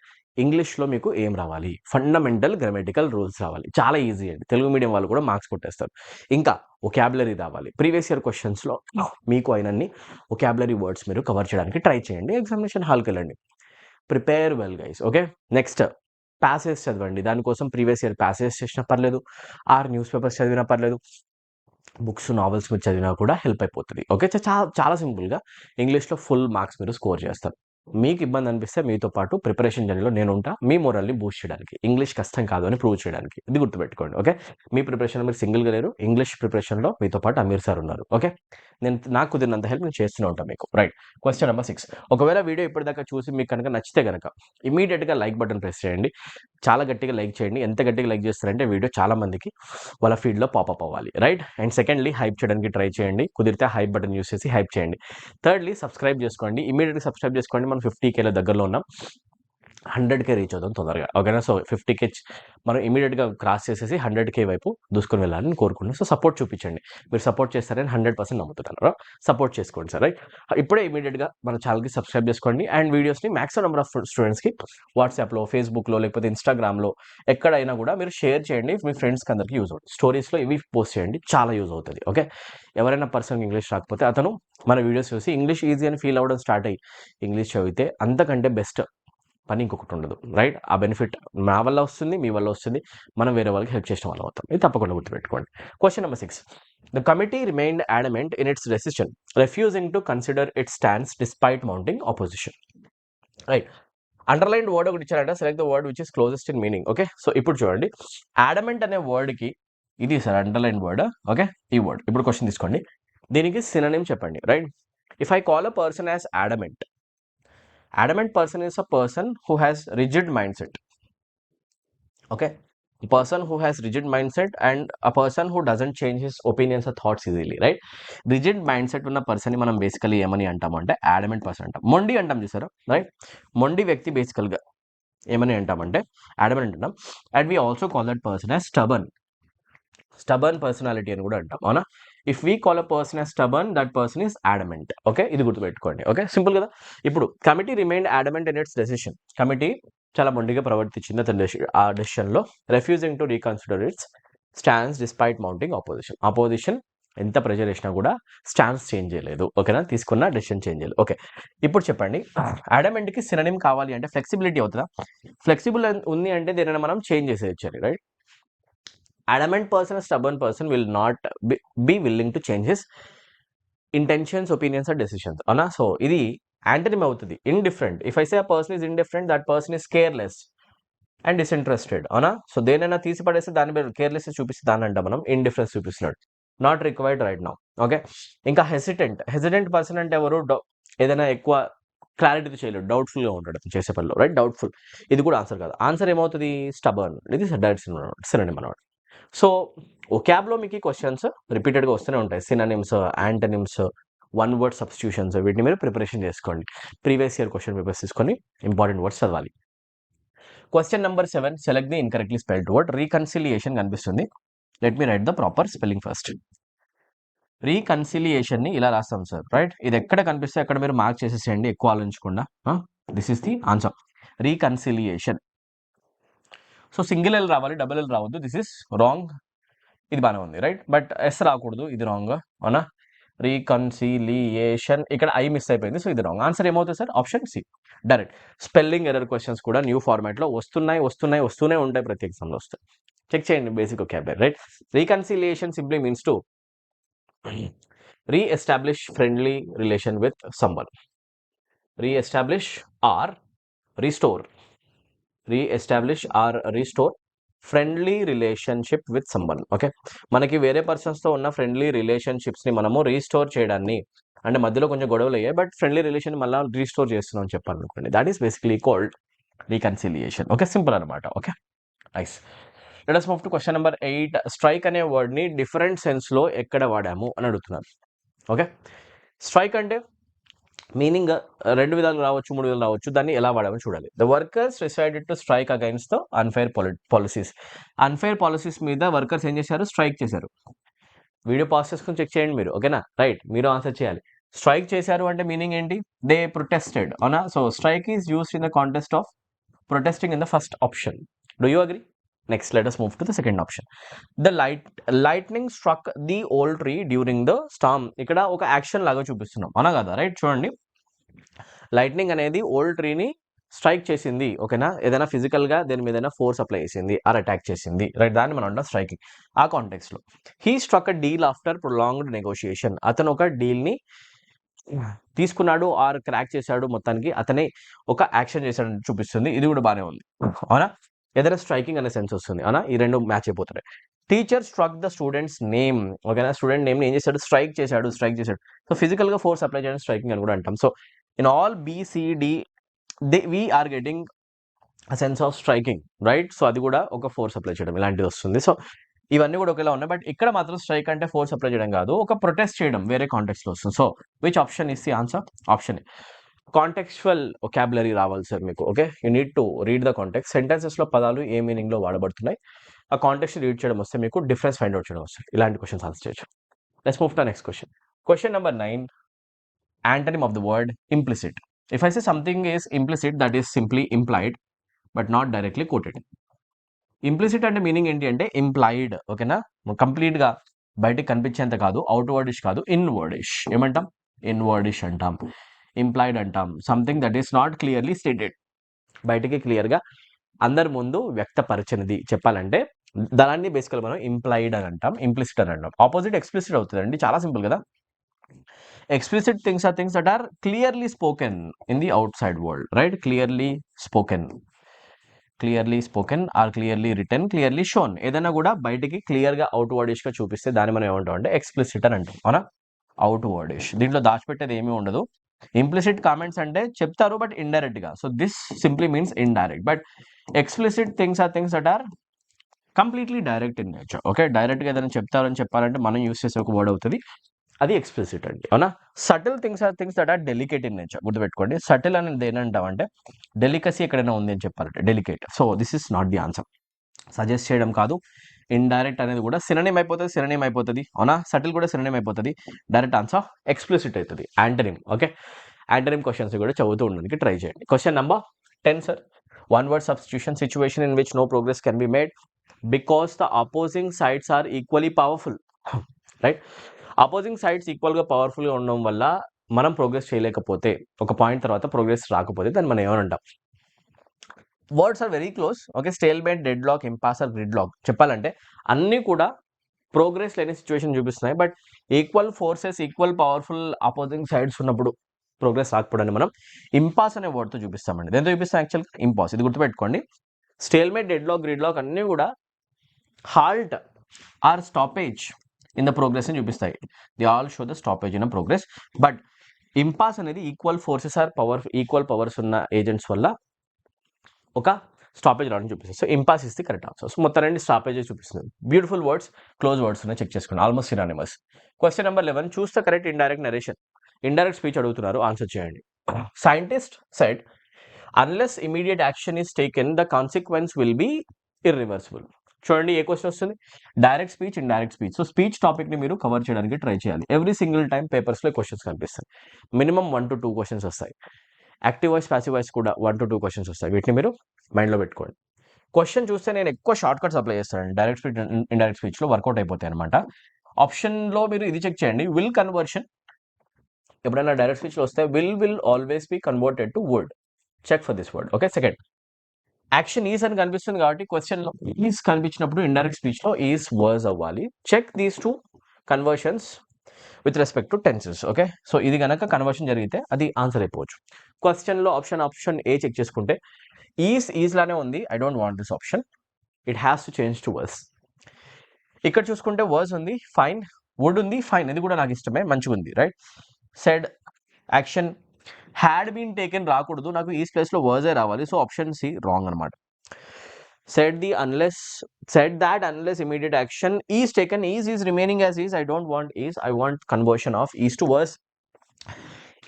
ఇంగ్లీష్లో మీకు ఏం రావాలి? ఫండమెంటల్ గ్రామటికల్ రూల్స్ రావాలి. చాలా ఈజీ అండి, తెలుగు మీడియం వాళ్ళు కూడా మార్క్స్ కొట్టేస్తారు. ఇంకా వొకాబులరీ రావాలి. ప్రీవియస్ ఇయర్ క్వశ్చన్స్లో మీకు అయినన్ని వొకాబులరీ వర్డ్స్ మీరు కవర్ చేయడానికి ట్రై చేయండి. ఎగ్జామినేషన్ హాల్కి వెళ్ళండి. Prepare well guys. Okay, next passage చదవండి. దానికోసం ప్రీవియస్ ఇయర్ ప్యాసేజ్ చేసినా పర్లేదు, ఆర్ న్యూస్ పేపర్స్ చదివినా పర్లేదు, బుక్స్, నావెల్స్ మీరు చదివినా కూడా హెల్ప్ అయిపోతుంది. ఓకే, చాలా సింపుల్గా ఇంగ్లీష్లో ఫుల్ మార్క్స్ మీరు స్కోర్ చేస్తారు. మీకు ఇబ్బంది అనిపిస్తే మీతో పాటు ప్రిపరేషన్ జర్నీలో నేను ఉంటా, మీ మోరల్ని బూస్ట్ చేయడానికి. ఇంగ్లీష్ కష్టం కాదు అని ప్రూవ్ చేయడానికి. ఇది గుర్తుపెట్టుకోండి. ఓకే, మీ ప్రిపరేషన్లో మీరు సింగిల్గా లేరు, ఇంగ్లీష్ ప్రిపరేషన్లో మీతో పాటు అమీర్ సార్ ఉన్నారు. ఓకే, నాకు కుదిరినంత హెల్ప్ నేను చేస్తూనే ఉంటాను మీకు. Right, question number 6. ఒకవేళ వీడియో ఇప్పటిదాకా చూసి మీకు కనుక నచ్చితే కనుక ఇమీడియట్గా లైక్ బటన్ ప్రెస్ చేయండి. చాలా గట్టిగా లైక్ చేయండి. ఎంత గట్టిగా లైక్ చేస్తారంటే వీడియో చాలా మందికి వాళ్ళ ఫీడ్లో పాపప్ అవ్వాలి. రైట్, అండ్ సెకండ్లీ హైప్ చేయడానికి ట్రై చేయండి. కుదిరితే హైప్ బటన్ యూస్ చేసి హైప్ చేయండి. థర్డ్లీ సబ్స్క్రైబ్ చేసుకోండి. ఇమీడియట్గా సబ్స్క్రైబ్ చేసుకోండి. మనం 50Kల దగ్గరలో ఉన్నాం. 100K రీచ్ అవుతాం తొందరగా. ఓకేనా? సో 50K మనం ఇమీడియట్గా క్రాస్ చేసేసి 100K వైపు దూసుకొని వెళ్ళాలని కోరుకుంటున్నాను. సో సపోర్ట్ చూపించండి. మీరు సపోర్ట్ చేస్తారని 100% నమ్ముతున్నాను. సపోర్ట్ చేసుకోండి సార్. రైట్, ఇప్పుడే ఇమీడియట్గా మన ఛానల్కి సబ్స్క్రైబ్ చేసుకోండి. అండ్ వీడియోస్ని మ్యాక్సిమం నెంబర్ ఆఫ్ స్టూడెంట్స్కి వాట్సాప్లో, ఫేస్బుక్లో, లేకపోతే ఇన్స్టాగ్రామ్లో ఎక్కడైనా కూడా మీరు షేర్ చేయండి. మీ ఫ్రెండ్స్కి అందరికీ యూజ్ అవుతుంది. స్టోరీస్లో ఇవి పోస్ట్ చేయండి, చాలా యూజ్ అవుతుంది. ఓకే, ఎవరైనా పర్సన్ ఇంగ్లీష్ రాకపోతే అతను మన వీడియోస్ చూసి ఇంగ్లీష్ ఈజీ అని ఫీల్ అవ్వడం స్టార్ట్ అయ్యి ఇంగ్లీష్ చదివితే అంతకంటే బెస్ట్ పని ఇంకొకటి ఉండదు. రైట్, ఆ బెనిఫిట్ నా వల్ల వస్తుంది, మీ వల్ల వస్తుంది, మనం వేరే వాళ్ళకి హెల్ప్ చేసిన వాళ్ళం అవుతాం. ఇది తప్పకుండా గుర్తుపెట్టుకోండి. Question number 6. The committee remained adamant in its decision, refusing to consider its stance despite mounting opposition. Right, underlined word ఒకటి ఇచ్చారంటే select the word which is closest in meaning. Okay, so ఇప్పుడు చూడండి, adamant అనే వర్డ్కి ఇది sir underline word. Okay, ఈ word ఇప్పుడు question తీసుకోండి, దీనికి సినోనిమ్ చెప్పండి. Right, if I call a person as adamant person is a person who has rigid mindset. Okay, a person who has rigid mindset and a person who doesn't change his opinions or thoughts easily. Right, rigid mindset ఉన్న person ని మనం basically ఏమని అంటామంటే adamant person అంటాం. మొండి అంటాం చూసారా? Right, మొండి వ్యక్తి బేసికల్గా ఏమని అంటామంటే adamant అంటాం. And we also call that person as stubborn personality అని కూడా అంటాం. అవునా? If we call a person as stubborn, that person is adamant. Okay, ఇది గుర్తుపెట్టుకోండి. ఓకే, సింపుల్ కదా. ఇప్పుడు committee remained adamant in its decision. Committee చాలా మొండిగా ప్రవర్తించింది అతని ఆ డెసిషన్లో. Refusing to reconsider its stands despite mounting opposition ఎంత ప్రెషర్ వేసినా కూడా స్టాన్స్ చేంజ్ చేయలేదు. ఓకేనా, తీసుకున్న డెసిషన్ చేంజ్ చేయలేదు. ఓకే, ఇప్పుడు చెప్పండి, అడమెంట్కి సినోనిమ్ కావాలి అంటే ఫ్లెక్సిబిలిటీ అవుతుందా? ఫ్లెక్సిబుల్ ఉంది అంటే దీనిని మనం చేంజ్ చేసేయచ్చు, right? Adamant person, stubborn person will not be willing to change his intentions, opinions, or decisions. అవునా? సో ఇది యాంటనిమ్ అవుతుంది, indifferent. If I say a person is indifferent, that person is careless and disinterested. అవునా? So దేనైనా తీసి పడేస్తే దాని మీద careless చూపిస్తే దాన్ని అంట మనం ఇండిఫరెన్స్ చూపిస్తున్నాడు, not required right now. Okay, ఇంకా హెసిటెంట్ పర్సన్ అంటే ఎవరు? ఏదైనా ఎక్కువ క్లారిటీ చేయలేడు, డౌట్ఫుల్గా ఉంటాడు అతను చేసే పనిలో, రైట్? డౌట్ఫుల్. ఇది కూడా ఆన్సర్ కాదు. ఆన్సర్ ఏమవుతుంది? స్టబర్న్. ఇది డైరెక్ట్ సినోనిమ్ అనమాట. సో ఒకాబ్లో మీకు క్వశ్చన్స్ రిపీటెడ్గా వస్తూనే ఉంటాయి, synonyms, antonyms, one word substitutions. వీటిని మీరు ప్రిపరేషన్ చేసుకోండి. ప్రీవియస్ ఇయర్ క్వశ్చన్ పేపర్స్ తీసుకొని ఇంపార్టెంట్ వర్డ్స్ చదవాలి. Question number 7, select the incorrectly spelled word. Reconciliation కనిపిస్తుంది. Let me write the proper spelling first. రీకన్సిలియేషన్ని ఇలా రాస్తాం సార్, రైట్? ఇది ఎక్కడ కనిపిస్తే అక్కడ మీరు మార్క్ చేసేసేయండి, ఎక్కువ ఆలోచించకుండా. This is the answer, reconciliation. So single L రావాలి, డబుల్ ఎల్ రావద్దు. This is wrong. ఇది బాగానే ఉంది, రైట్? బట్ ఎస్ రాకూడదు, ఇది రాంగ్. అవునా? రీకన్సిలియేషన్, ఇక్కడ ఐ మిస్ అయిపోయింది, సో ఇది రాంగ్. ఆన్సర్ ఏమవుతుంది sir? Option C, direct. Spelling error questions కూడా న్యూ ఫార్మాట్లో వస్తూనే ఉంటాయి, ప్రతి ఎగ్జామ్లో వస్తాయి. చెక్ చేయండి basic vocabulary, right? Reconciliation simply means to re-establish friendly relation with someone. Re-establish or restore. Re-establish or restore friendly relationship with someone. Okay, మనకి వేరే పర్సన్స్తో ఉన్న ఫ్రెండ్లీ రిలేషన్షిప్స్ని మనము రీస్టోర్ చేయడాన్ని, అంటే మధ్యలో కొంచెం గొడవలు అయ్యాయి, బట్ ఫ్రెండ్లీ రిలేషన్ మళ్ళీ రీస్టోర్ చేస్తున్నాం అని చెప్పాను అనుకోండి. That is basically called reconciliation. Okay, simple అనమాట. Okay, nice. Let us move to question number 8. Strike అనే వర్డ్ని డిఫరెంట్ సెన్స్లో ఎక్కడ వాడాము అని అడుగుతున్నారు. ఓకే, స్ట్రైక్ అంటే మీనింగ్ 2 విధాలు రావచ్చు, 3 విధాలు రావచ్చు. దాన్ని ఎలా వాడామని చూడాలి. The workers decided to strike against the unfair policies. Unfair policies మీద వర్కర్స్ ఏం చేశారు? స్ట్రైక్ చేశారు. వీడియో పాస్ చేసుకుని చెక్ చేయండి మీరు. ఓకేనా, రైట్? మీరు ఆన్సర్ చేయాలి. స్ట్రైక్ చేశారు అంటే మీనింగ్ ఏంటి? They protested. అవునా? So strike is used in the context of protesting in the first option. Do you agree? Next let us move to the second option. The lightning struck the old tree during the storm. ఇక్కడ ఒక action లాగా చూపిస్తున్నాం, అవునా కదా? Right, చూడండి. Lightning అనేది old ట్రీని strike చేసింది. ఓకేనా, ఏదైనా ఫిజికల్గా దేని మీద ఫోర్స్ అప్లై చేసింది ఆర్ అటాక్ చేసింది, రైట్? దాన్ని మనం అంటాం స్ట్రైకింగ్. ఆ కాంటెక్స్లో he struck a deal after prolonged negotiation. అతను ఒక డీల్ని తీసుకున్నాడు ఆర్ క్రాక్ చేశాడు, మొత్తానికి అతనే ఒక యాక్షన్ చేశాడని చూపిస్తుంది. ఇది కూడా బాగానే ఉంది, అవునా? ఏదైనా స్ట్రైకింగ్ అనే సెన్స్ వస్తుంది, అవునా? ఈ రెండు మ్యాచ్ అయిపోతున్నాయి. Teacher struck the students name. ఓకేనా, స్టూడెంట్ నేమ్ని ఏం చేశాడు? స్ట్రైక్ చేశాడు. సో ఫిజికల్గా ఫోర్స్ అప్లై చేయడం స్ట్రైకింగ్ అని కూడా అంటాం. So in all BCD we are getting a sense of striking, right? So అది కూడా ఒక ఫోర్స్ అప్లై చేయడం ఇలాంటిది వస్తుంది. సో ఇవన్నీ కూడా ఒకేలా ఉన్నాయి, బట్ ఇక్కడ మాత్రం స్ట్రైక్ అంటే ఫోర్స్ అప్లై చేయడం కాదు, ఒక ప్రొటెస్ట్ చేయడం వేరే కాంటెక్స్లో వస్తుంది. So which option is the answer? Option contextual vocabulary రావాలి సార్ మీకు. Okay, you need to read the context. సెంటెన్సెస్లో పదాలు ఏ మీనింగ్లో వాడబడుతున్నాయి, ఆ కాంటెక్స్ట్ రీడ్ చేయడం వస్తే మీకు డిఫరెన్స్ ఫైండ్ అవుట్ చేయడం వస్తుంది. ఇలాంటి క్వశ్చన్స్ ఆన్సర్ చేయొచ్చు. Let's move to next question. Question number 9, antonym of the word implicit. If I say something is implicit, that is simply implied but not directly quoted. Implicit అంటే meaning ఏంటి అంటే implied. ఓకేనా, కంప్లీట్గా బయటికి కనిపించేంత కాదు, అవుట్వర్డిష్ కాదు, ఇన్వర్డిష్. ఏమంటాం? ఇన్వర్డిష్ అంటాం, ఇంప్లాయిడ్ అంటాం. Something that is not clearly stated, బయటికి క్లియర్గా అందరి ముందు వ్యక్తపరచినది చెప్పాలంటే దాన్ని బేసికల్ మనం ఇంప్లాయిడ్ అని అంటాం, ఇంప్లిసిట్ అని అంటాం. ఆపోజిట్ ఎక్స్ప్లిసిట్ అవుతుందండి, చాలా సింపుల్ కదా. Explicit things are things that are clearly spoken in the outside world, right? Clearly spoken or clearly written, clearly shown. ఏదైనా కూడా బయటికి క్లియర్గా అవుట్వర్డిష్గా చూపిస్తే దాన్ని మనం ఏమంటాం అంటే ఎక్స్ప్లిసిట్ అని అంటాం, అవునా? అవుట్వర్డిష్. దీంట్లో దాచిపెట్టేది ఏమీ ఉండదు. ఇంప్లిసిట్ కామెంట్స్ అంటే చెప్తారు బట్ ఇండైరెక్ట్గా, so this simply means indirect. But explicit things are things that are completely direct in nature. Okay, డైరెక్ట్గా ఏదైనా చెప్తారని చెప్పాలంటే మనం యూస్ చేసే ఒక వర్డ్ అవుతుంది, అది ఎక్స్ప్లిసిట్ అండి, అవునా? Subtle things are things that are delicate in nature. గుర్తుపెట్టుకోండి, సటిల్ అనేది ఏంటంటామంటే డెలికసీ ఎక్కడైనా ఉంది అని చెప్పాలంటే delicate. So this is not the answer. Suggest చేయడం కాదు. ఇండైరెక్ట్ అనేది కూడా సినోనిమ్ అయిపోతుంది, అవునా? సటిల్ కూడా సినోనిమ్ అయిపోతుంది. డైరెక్ట్ ఆన్సర్ ఎక్స్ప్లిసిట్ అవుతుంది, యాంటనిమ్. ఓకే, యాంటనిమ్ క్వశ్చన్స్ కూడా చదువుతూ ఉండడానికి ట్రై చేయండి. Question number 10 sir. One word substitution, situation in which no progress can be made because the opposing sides are equally powerful, right? Opposing sides ఈక్వల్గా పవర్ఫుల్గా ఉండడం వల్ల మనం ప్రోగ్రెస్ చేయలేకపోతే, ఒక పాయింట్ తర్వాత ప్రోగ్రెస్ రాకపోతే దాన్ని మనం ఏమని words are very close. Okay, stalemate, deadlock, impasse or gridlock చెప్పాలంటే అన్నీ కూడా ప్రోగ్రెస్ లేని సిచ్యువేషన్ చూపిస్తున్నాయి. But equal forces, equal powerful opposing sides ఉన్నప్పుడు ప్రోగ్రెస్ రాకపోవడానికి మనం ఇంపాస్ అనే వర్డ్తో చూపిస్తామండి. దేంతో చూపిస్తాం యాక్చువల్గా? ఇంపాస్. ఇది గుర్తుపెట్టుకోండి. Stalemate, deadlock, gridlock అన్నీ కూడా halt or stoppage in the progress అని చూపిస్తాయి. The all show the stoppage in a progress. But impasse అనేది equal forces or equal powers ఉన్న ఏజెంట్స్ వల్ల ఒక స్టాపేజ్ రావడం చూపిస్తుంది. So impasse is the correct answer. So మొత్తం రెండు స్టాపేజెస్ చూపిస్తుంది. బ్యూటిఫుల్ వర్డ్స్, క్లోజ్ వర్డ్స్ ఉన్నాయి, చెక్ చేసుకోండి. Almost synonymous. Question number 11, choose the correct indirect narration. Indirect speech అడుగుతున్నారు, ఆన్సర్ చేయండి. Scientist said unless immediate action is taken the consequence will be irreversible. చూడండి ఏ question వస్తుంది? Direct speech, indirect speech. So speech టాపిక్ని మీరు cover చేయడానికి try చేయాలి. Every single time పేపర్స్లో questions కనిపిస్తాయి. మినిమం 1 to 2 క్వశ్చన్స్ వస్తాయి. యాక్టివ్ వాయిస్, ప్యాసివ్ వాయిస్ కూడా 1 to 2 క్వశ్చన్స్ వస్తాయి. వీటిని మీరు మైండ్లో పెట్టుకోండి. క్వశ్చన్ చూస్తే నేను ఎక్కువ షార్ట్ కట్స్ అప్లై చేస్తాను. డైరెక్ట్ స్పీచ్, ఇండైరెక్ట్ స్పీచ్లో వర్కౌట్ అయిపోతాయి అనమాట. ఆప్షన్లో మీరు ఇది చెక్ చేయండి, విల్ కన్వర్షన్. ఎప్పుడైనా డైరెక్ట్ స్పీచ్లో వస్తే will always be converted to would. Check for this would. Okay, second, action is అని కనిపిస్తుంది కాబట్టి క్వశ్చన్లో ఈజ్ కనిపించినప్పుడు ఇండైరెక్ట్ స్పీచ్లో ఈజ్ వర్స్ అవ్వాలి. Check these 2 conversions with respect to tenses. Okay, so ఇది కనుక కన్వర్షన్ జరిగితే అది ఆన్సర్ అయిపోవచ్చు. క్వశ్చన్లో ఆప్షన్ ఏ చెక్ చేసుకుంటే ఈజ్ లానే ఉంది. I don't want this option, it has to change to was. ఇక్కడ చూసుకుంటే వర్స్ ఉంది, ఫైన్. వుడ్ ఉంది, ఫైన్, ఇది కూడా నాకు ఇష్టమే, మంచిగా ఉంది, right. Said, action, had been taken రాకూడదు, నాకు ఈజ్ ప్లేస్లో వర్సే రావాలి. సో ఆప్షన్ సి రాంగ్ అనమాట. said that unless immediate action is taken, is remaining as is. I don't want is, I want conversion of is to was.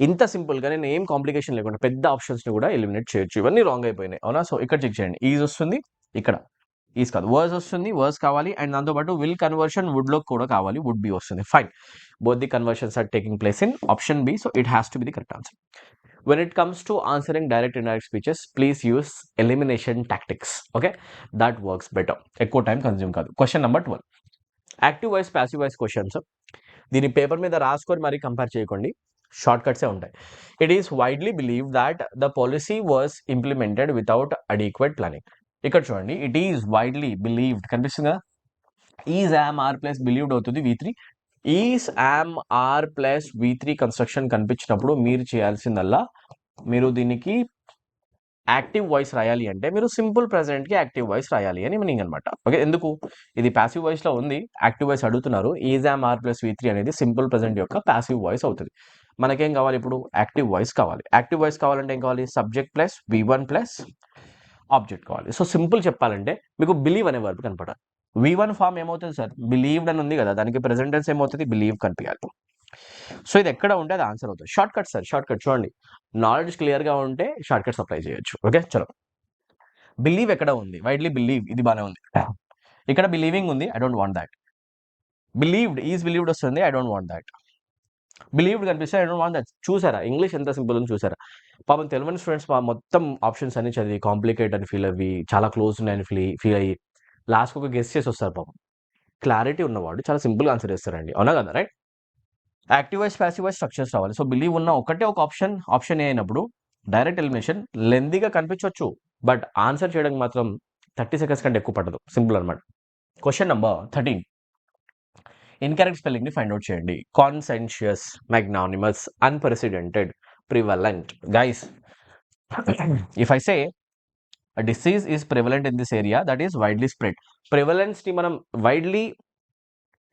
ఇంత సింపుల్గా నేను ఏం కాంప్లికేషన్ లేకుండా పెద్ద ఆప్షన్స్ని కూడా ఎలిమినేట్ చేయొచ్చు. ఇవన్నీ రాంగ్ అయిపోయినాయి, అవునా? సో ఇక్కడ చెక్ చేయండి, ఈజ్ వస్తుంది, ఇక్కడ ఈజ్ కాదు, వర్స్ వస్తుంది, వర్స్ కావాలి. అండ్ దాంతోపాటు విల్ కన్వర్షన్ వుడ్లో కూడా కావాలి, వుడ్ బి వస్తుంది. Fine, both the conversions are taking place in option B. So it has to be the correct answer. When it comes to answering direct indirect speeches, please use elimination tactics. Okay, that works better. ఎక్కువ time consume కాదు. Question number 12, active voice, passive voice questions. దీని paper మీద రాసుకొని మరీ compare చేయకండి, short కట్సే ఉంటాయి. It is widely believe that the policy was implemented without adequate planning. ఇక్కడ చూడండి, ఇట్ ఈస్ వైడ్లీ బిలీవ్డ్ కనిపిస్తుంది కదా. Is am are plus believed అవుతుంది V3. Is am are plus V3 construction కనిపించినప్పుడు మీరు చేయాల్సిందల్లా, మీరు దీనికి యాక్టివ్ వాయిస్ రాయాలి అంటే మీరు సింపుల్ ప్రెజెంట్కి యాక్టివ్ వాయిస్ రాయాలి అని మీనింగ్ అనమాట. ఓకే, ఎందుకు? ఇది ప్యాసివ్ వాయిస్లో ఉంది, యాక్టివ్ వాయిస్ అడుగుతున్నారు. Is am are plus V3 అనేది సింపుల్ ప్రెజెంట్ యొక్క ప్యాసివ్ వాయిస్ అవుతుంది. మనకేం కావాలి ఇప్పుడు? యాక్టివ్ వాయిస్ కావాలి. యాక్టివ్ వాయిస్ కావాలంటే ఏం కావాలి? Subject plus V1 plus object కావాలి. సో సింపుల్ చెప్పాలంటే మీకు బిలీవ్ అనే వర్బ్ కనపడాలి. V1 ఫామ్ ఏమవుతుంది సార్? బిలీవ్డ్ అని ఉంది కదా, దానికి ప్రెజెంట్ టెన్స్ ఏమవుతుంది? బిలీవ్ కనిపించాలి. సో ఇది ఎక్కడ ఉంటే అది ఆన్సర్ అవుతుంది. Short cut sir, short cut చూడండి, నాలెడ్జ్ క్లియర్గా ఉంటే షార్ట్ కట్స్ అప్లై చేయొచ్చు. ఓకే, చలో, బిలీవ్ ఎక్కడ ఉంది? వైడ్లీ బిలీవ్, ఇది బాగానే ఉంది. ఇక్కడ బిలీవింగ్ ఉంది, I don't want that. Believed, is believed వస్తుంది, I don't want that. Believed కనిపిస్తే ఐ డోంట్ వాంట్ దట్. చూసారా ఇంగ్లీష్ ఎంత సింపుల్ అని? చూసారా? పాపం తెలుగు స్టూడెంట్స్ మొత్తం ఆప్షన్స్ అన్ని చదివి కాంప్లికేట్ అని ఫీల్ అవి, చాలా క్లోజ్ ఉన్నాయని ఫీల్ అయ్యి లాస్ట్కి ఒక గెస్ చేసి వస్తారు. పాపం క్లారిటీ ఉన్నవాడు చాలా సింపుల్గా ఆన్సర్ చేస్తారండి, అవునా కదా? Right. Active voice, passive voice structures రావాలి. సో బిలీవ్ ఉన్న ఒకటే ఒక ఆప్షన్ ఏ అయినప్పుడు డైరెక్ట్ ఎలిమినేషన్ లెందీగా కనిపించవచ్చు, బట్ ఆన్సర్ చేయడానికి మాత్రం 30 seconds కంటే ఎక్కువ పడదు. సింపుల్ అనమాట. క్వశ్చన్ నెంబర్ 13, ఇన్కరెక్ట్ స్పెల్లింగ్ని ఫైండ్ అవుట్ చేయండి. Conscientious, magnanimous, unprecedented, prevalent. Guys, if I say a disease is prevalent in this area, that is widely spread. Prevalence ని మనం వైడ్లీ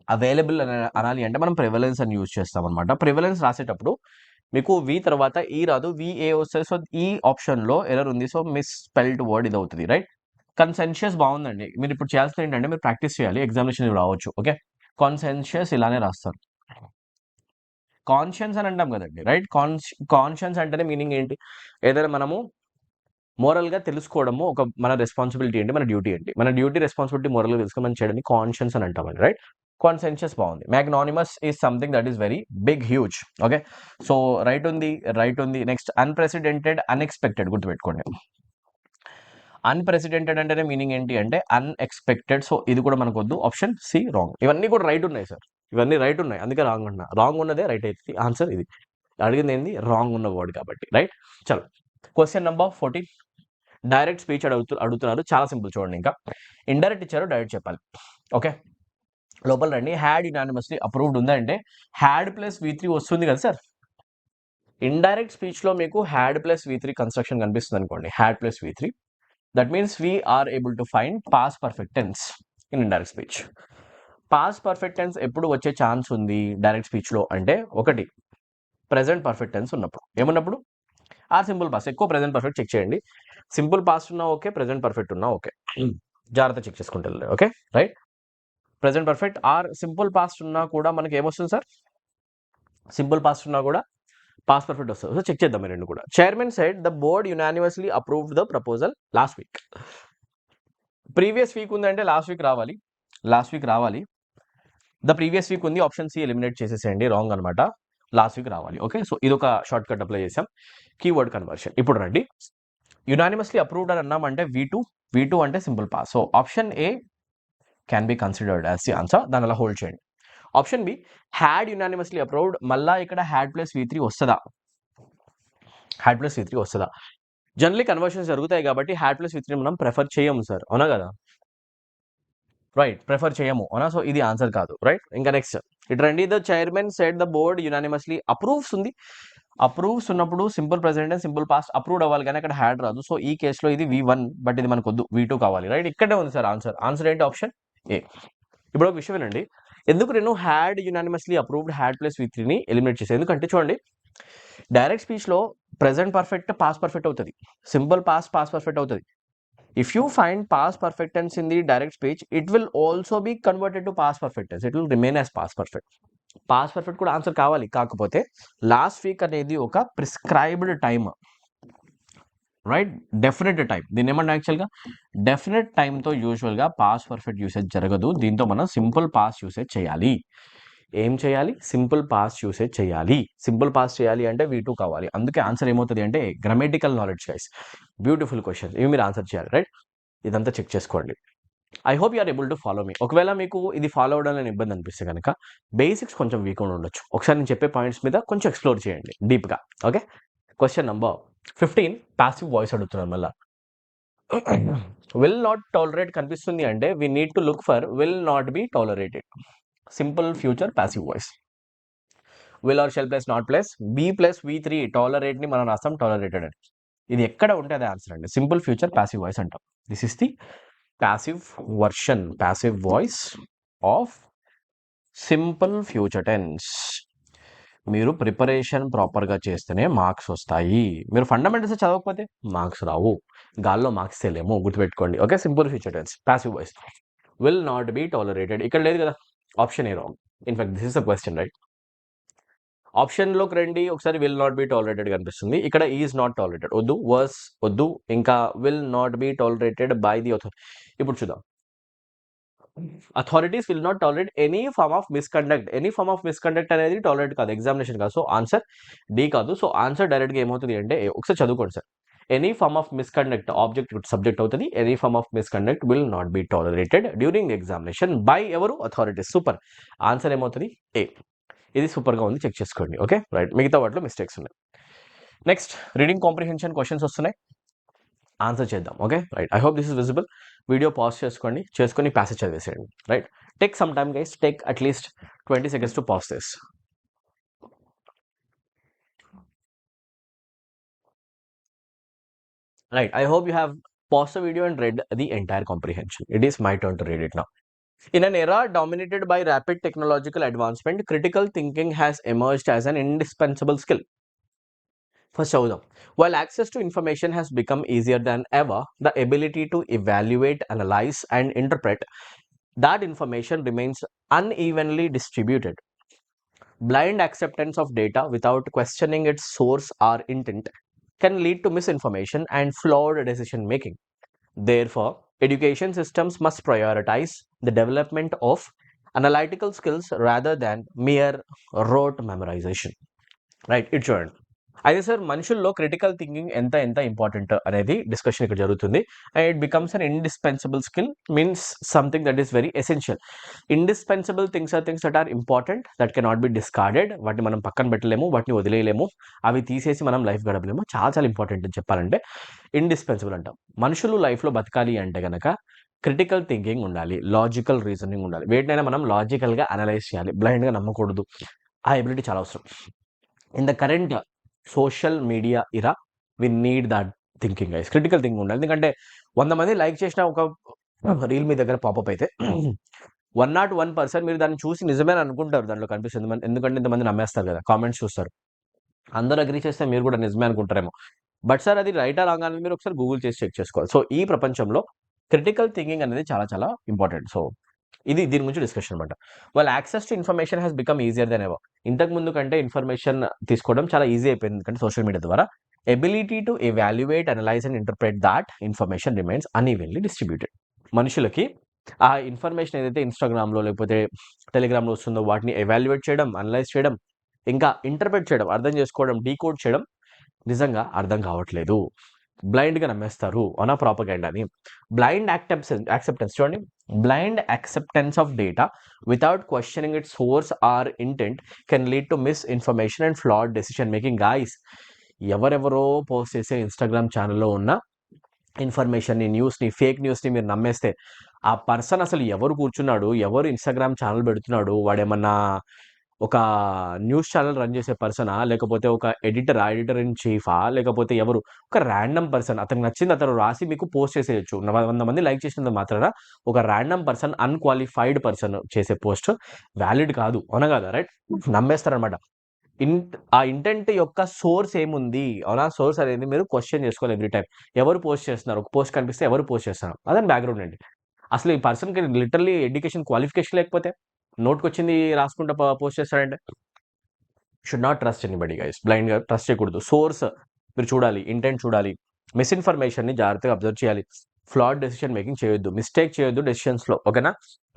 అవైలబుల్ అనాలి అంటే మనం ప్రివలెన్స్ అని యూజ్ చేస్తాం అనమాట. ప్రివలెన్స్ రాసేటప్పుడు మీకు వి తర్వాత ఈ రాదు, VA వస్తుంది. సో ఈ ఆప్షన్లో ఎర్రర్ ఉంది, సో మిస్ స్పెల్డ్ వర్డ్ ఇది అవుతుంది, రైట్. కన్సెన్షియస్ బాగుందండి. మీరు ఇప్పుడు చేయాల్సింది ఏంటంటే మీరు ప్రాక్టీస్ చేయాలి, ఎగ్జామినేషన్ రావచ్చు. ఓకే, కాన్సెన్షియస్ ఇలానే రాస్తారు. కాన్షియన్స్ అని అంటాం కదండి, రైట్. కాన్షియన్స్ అంటేనే మీనింగ్ ఏంటి? ఏదైనా మనము మోరల్గా తెలుసుకోవడము ఒక మన రెస్పాన్సిబిలిటీ ఏంటి, మన డ్యూటీ ఏంటి, మన డ్యూటీ రెస్పాన్సిబిలిటీ మోరల్గా తెలుసుకొని మనం చేయడానికి కాన్షియన్స్ అని అంటామండి, రైట్. కాన్సెన్షియస్ బాగుంది. Magnanimous is something that is very big, huge. Okay, so right ఉంది. నెక్స్ట్ అన్ప్రెసిడెంటెడ్, అన్ఎక్స్పెక్టెడ్ గుర్తుపెట్టుకోండి. అన్ప్రెసిడెంటెడ్ అంటేనే మీనింగ్ ఏంటి అంటే అన్ఎక్స్పెక్టెడ్. సో ఇది కూడా మనకు వద్దు, ఆప్షన్ సి రాంగ్. ఇవన్నీ కూడా రైట్ ఉన్నాయి సార్, ఇవన్నీ రైట్ ఉన్నాయి, అందుకే రాంగ్ ఉన్నా. రాంగ్ ఉన్నదే రైట్ అవుతుంది. ఆన్సర్ ఇది. అడిగింది ఏంది? రాంగ్ ఉన్న వర్డ్ కాబట్టి, రైట్. చలో, క్వశ్చన్ నెంబర్ 14. డైరెక్ట్ స్పీచ్ అడుగుతున్నారు. చాలా సింపుల్ చూడండి. ఇంకా ఇండైరెక్ట్ ఇచ్చారు, డైరెక్ట్ చెప్పాలి. ఓకే, లోపల రండి. హ్యాడ్ యునానిమస్లీ అప్రూవ్డ్ ఉందంటే హ్యాడ్ ప్లస్ V3 వస్తుంది కదా సార్. ఇండైరెక్ట్ స్పీచ్లో మీకు హ్యాడ్ ప్లస్ V3 కన్స్ట్రక్షన్ కనిపిస్తుంది అనుకోండి, had plus V3, that means we are able to find past perfect tense in indirect speech. Past perfect tense ఎప్పుడు వచ్చే ఛాన్స్ ఉంది direct స్పీచ్లో అంటే, ఒకటి ప్రెజెంట్ పర్ఫెక్ట్ టెన్స్ ఉన్నప్పుడు. ఏమున్నప్పుడు? Or simple past. ఎక్కువ ప్రెజెంట్ పర్ఫెక్ట్ చెక్ చేయండి. సింపుల్ పాస్ట్ ఉన్నా ఓకే, ప్రెజెంట్ పర్ఫెక్ట్ ఉన్నా ఓకే. జాగ్రత్త చెక్ చేసుకుంటారు. Okay, right. Present perfect or simple past ఉన్నా కూడా మనకి ఏమొస్తుంది సార్? సింపుల్ పాస్ట్ ఉన్నా కూడా పాస్ట్ పర్ఫెక్ట్ వస్తుంది. సో చెక్ చేద్దాం ఈ రెండు కూడా. Chairman said the board unanimously approved the proposal last week. Previous week ఉందంటే లాస్ట్ వీక్ రావాలి. లాస్ట్ వీక్ రావాలి. ద ప్రీవియస్ వీక్ ఉంది, ఆప్షన్ సి ఎలిమినేట్ చేసేసేయండి, రాంగ్ అనమాట. లాస్ట్ వీక్ రావాలి. ఓకే, సో ఇది ఒక షార్ట్ కట్ అప్లై చేసాం. Keyword conversion. ఇప్పుడు రండి, యునానిమస్లీ అప్రూవ్డ్ అని అన్నామంటే V2 అంటే simple past. So option A can be considered as the answer. దాని అలా హోల్డ్ చేయండి. Option B had unanimously approved. మళ్ళా ఇక్కడ హ్యాడ్ ప్లస్ V3 వస్తుందా? హ్యాడ్ ప్లస్ V3 వస్తుందా? జనరలీ కన్వర్షన్స్ జరుగుతాయి కాబట్టి హ్యాడ్ ప్లస్ V3 మనం ప్రిఫర్ చేయము సార్, అవునా కదా? రైట్, ప్రిఫర్ చేయము, అవునా? సో ఇది ఆన్సర్ కాదు, రైట్. ఇంకా నెక్స్ట్ ఇటు రండి. The chairman said the board unanimously approves ఉంది. అప్రూవ్స్ ఉన్నప్పుడు simple present and simple past approved అవ్వాలి, కానీ అక్కడ హ్యాడ్ రాదు. సో ఈ కేసులో ఇది V1, బట్ ఇది మనకు వద్దు, V2 కావాలి, రైట్. ఇక్కడే ఉంది సార్ ఆన్సర్. ఆన్సర్ ఏంటి? Option A. ఇప్పుడు ఒక విషయం వినండి, ఎందుకు నేను had unanimously approved had plus V3ని ఎలిమినేట్ చేశాను? ఎందుకంటే చూడండి, డైరెక్ట్ స్పీచ్లో ప్రెజెంట్ పర్ఫెక్ట్ పాస్ట్ పర్ఫెక్ట్ అవుతుంది, సింపుల్ పాస్ట్ పర్ఫెక్ట్ అవుతుంది. If you find past perfect tense in the direct speech, it will also be converted to past perfect tense. It will remain as past perfect. Past perfect కూడా answer కావాలి, కాకపోతే last week అనేది ఒక prescribed time, right. Definite time. దీన్ని ఏమన్నా యాక్చువల్గా definite టైంతో యూజువల్గా past perfect usage జరగదు. దీంతో మనం సింపుల్ పాస్ట్ యూసేజ్ చేయాలి. ఏం చేయాలి? సింపుల్ పాస్ట్ యూసేజ్ చేయాలి. సింపుల్ పాస్ట్ చేయాలి అంటే V2 కావాలి. అందుకే ఆన్సర్ ఏమవుతుంది అంటే grammatical knowledge guys. Beautiful question, ఇవి మీరు ఆన్సర్ చేయాలి, రైట్. ఇదంతా చెక్ చేసుకోండి. I hope you are able to follow me. ఒకవేళ మీకు ఇది ఫాలో అవడం నేను ఇబ్బంది అనిపిస్తే కనుక బేసిక్స్ కొంచెం వీక్ ఉండొచ్చు. ఒకసారి నేను చెప్పే పాయింట్స్ మీద కొంచెం ఎక్స్ప్లోర్ చేయండి డీప్గా. Okay, question number 15 passive voice అడుగుతున్నాను మళ్ళీ. విల్ నాట్ టాలరేట్ కనిపిస్తుంది అంటే we need to look for will not be tolerated. Simple future passive voice. Will or shall plus not plus be plus V3 tolerate ని మనం రాస్తాం tolerated అని. ఇది ఎక్కడ ఉంటే అదే ఆన్సర్ అండి. సింపుల్ ఫ్యూచర్ ప్యాసివ్ వాయిస్ అంటాం. This is the passive version, passive voice of simple future tense. మీరు ప్రిపరేషన్ ప్రాపర్గా చేస్తేనే మార్క్స్ వస్తాయి. మీరు ఫండమెంటల్స్ చదవకపోతే మార్క్స్ రావు. గాల్లో మార్క్స్ తెలియము, గుర్తుపెట్టుకోండి. Okay, simple future tense passive voice. Will not be tolerated ఇక్కడ లేదు కదా, option A wrong. In fact this is the question, right. ఆప్షన్లోకి రండి, ఒకసారి విల్ నాట్ బి టాలరేటెడ్ కనిపిస్తుంది. ఇక్కడ ఈజ్ నాట్ టాలరేటెడ్ వద్దు, వర్స్ వద్దు, ఇంకా will not be tolerated by the authority. ఇప్పుడు చూద్దాం, authorities will not tolerate any form of misconduct. Any form of misconduct అనేది టాలరేట్ కాదు, ఎగ్జామినేషన్ కాదు. సో ఆన్సర్ డి కాదు. సో ఆన్సర్ డైరెక్ట్గా ఏమవుతుంది అంటే ఒకసారి చదువుకోండి sir. Any form of misconduct object subject అవుతుంది. Any form of misconduct will not be tolerated during examination by ఎవరు? అథారిటీస్. సూపర్. ఆన్సర్ ఏమవుతుంది? ఏ. ఇది సూపర్గా ఉంది, చెక్ చేసుకోండి. Okay, right. మిగతా వాటిలో మిస్టేక్స్ ఉన్నాయి. నెక్స్ట్ రీడింగ్ కాంప్రిహెన్షన్ క్వశ్చన్స్ వస్తున్నాయి, ఆన్సర్ చేద్దాం. Okay, right. I hope this is visible. Video pause చేసుకొని ప్యాసేజ్ చదివేసేయండి, right. Take some time guys, take at least 20 seconds to pause this. Right, I hope you have paused the video and read the entire comprehension. It is my turn to read it now. In an era dominated by rapid technological advancement, critical thinking has emerged as an indispensable skill. First, while access to information has become easier than ever, the ability to evaluate, analyze, and interpret that information remains unevenly distributed. Blind acceptance of data without questioning its source or intent can lead to misinformation and flawed decision making. Therefore, education systems must prioritize the development of analytical skills rather than mere rote memorization. Right, it's చూడండి. అయితే sir మనుషుల్లో critical thinking ఎంత important అనేది discussion ఇక్కడ జరుగుతుంది. And it becomes an indispensable skill, means something that is very essential. Indispensable things are things that are important, that cannot be discarded. వాటిని మనం పక్కన పెట్టలేము, వాటిని వదిలేయలేము, అవి తీసేసి మనం లైఫ్ గడపలేము. చాలా చాలా ఇంపార్టెంట్ అని చెప్పాలంటే ఇండిస్పెన్సిబుల్ అంటాం. మనుషులు లైఫ్లో బతకాలి అంటే కనుక క్రిటికల్ థింకింగ్ ఉండాలి, లాజికల్ రీజనింగ్ ఉండాలి. వేటినైనా మనం లాజికల్గా అనలైజ్ చేయాలి, బ్లైండ్గా నమ్మకూడదు. ఆ ఎబిలిటీ చాలా అవసరం. In the current social media era we need that thinking guys. Critical thinking ఉండాలి. ఎందుకంటే 100 మంది లైక్ చేసిన ఒక రీల్ మీ దగ్గర పాపప్ అయితే 101% మీరు దాన్ని చూసి నిజమే అనుకుంటారు, దాంట్లో కనిపిస్తుంది. ఎందుకంటే ఇంతమంది నమ్మేస్తారు కదా, కామెంట్స్ చూస్తారు, అందరూ అగ్రీ చేస్తే మీరు కూడా నిజమే అనుకుంటారేమో. బట్ సార్ అది రైటా రాంగ్ అనేది మీరు ఒకసారి గూగుల్ చేసి చెక్ చేసుకోవాలి. సో ఈ ప్రపంచంలో క్రిటికల్ థింకింగ్ అనేది చాలా చాలా ఇంపార్టెంట్. సో ఇది దీని గురించి డిస్కషన్ అనమాట. వాళ్ళ access to information has become easier then ever. ఇంతకు ముందు కంటే ఇన్ఫర్మేషన్ తీసుకోవడం చాలా ఈజీ అయిపోయింది, ఎందుకంటే సోషల్ మీడియా ద్వారా. Ability to evaluate, analyse and interpret that information remains unevenly distributed. మనుషులకి ఆ ఇన్ఫర్మేషన్ ఏదైతే ఇన్స్టాగ్రామ్లో లేకపోతే టెలిగ్రామ్లో వస్తుందో వాటిని ఎవాల్యుయేట్ చేయడం, అనలైజ్ చేయడం, ఇంకా ఇంటర్ప్రెట్ చేయడం, అర్థం చేసుకోవడం, డీకోడ్ చేయడం నిజంగా అర్థం కావట్లేదు. బ్లైండ్గా నమ్మేస్తారు అన ప్రాపగండాని. బ్లైండ్ యాక్సెప్టెన్స్ చూడండి, blind acceptance of data without questioning it source or intent can lead to misinformation and flawed decision making. Guys, ఎవరెవరో పోస్ట్ చేసే ఇన్స్టాగ్రామ్ ఛానల్లో ఉన్న ఇన్ఫర్మేషన్ని, న్యూస్ని, ఫేక్ న్యూస్ని మీరు నమ్మేస్తే ఆ పర్సన్ అసలు ఎవరు కూర్చున్నాడు, ఎవరు ఇన్స్టాగ్రామ్ ఛానల్ పెడుతున్నాడు, వాడేమన్నా ఒక న్యూస్ ఛానల్ రన్ చేసే పర్సనా, లేకపోతే ఒక ఎడిటర్ ఇన్ చీఫా, లేకపోతే ఎవరు, ఒక ర్యాండమ్ పర్సన్, అతనికి నచ్చింది అతను రాసి మీకు పోస్ట్ చేసేయచ్చు. 100 మంది లైక్ చేసినంత మాత్రాన ఒక ర్యాండమ్ పర్సన్, అన్క్వాలిఫైడ్ పర్సన్ చేసే పోస్ట్ వ్యాలిడ్ కాదు, అవునా కదా, రైట్? నమ్మేస్తారనమాట. ఆ ఇంటెంట్ యొక్క సోర్స్ ఏముంది, అవునా, సోర్స్ అనేది మీరు క్వశ్చన్ చేసుకోవాలి ఎవ్రీ టైం. ఎవరు పోస్ట్ చేస్తున్నారు, ఒక పోస్ట్ కనిపిస్తే ఎవరు పోస్ట్ చేస్తున్నారు, అదని బ్యాక్గ్రౌండ్ అండి. అసలు ఈ పర్సన్కి లిటరల్లీ ఎడ్యుకేషన్ క్వాలిఫికేషన్ లేకపోతే నోట్కి వచ్చింది రాసుకుంటా పోస్ట్ చేస్తాడంటే should not trust anybody guys. బ్లైండ్గా ట్రస్ట్ చేయకూడదు. సోర్స్ మీరు చూడాలి, ఇంటెంట్ చూడాలి, మిస్ఇన్ఫర్మేషన్ని జాగ్రత్తగా అబ్జర్వ్ చేయాలి, ఫ్లాడ్ డెసిషన్ మేకింగ్ చేయొద్దు, మిస్టేక్ చేయొద్దు డెసిషన్స్లో, ఓకేనా?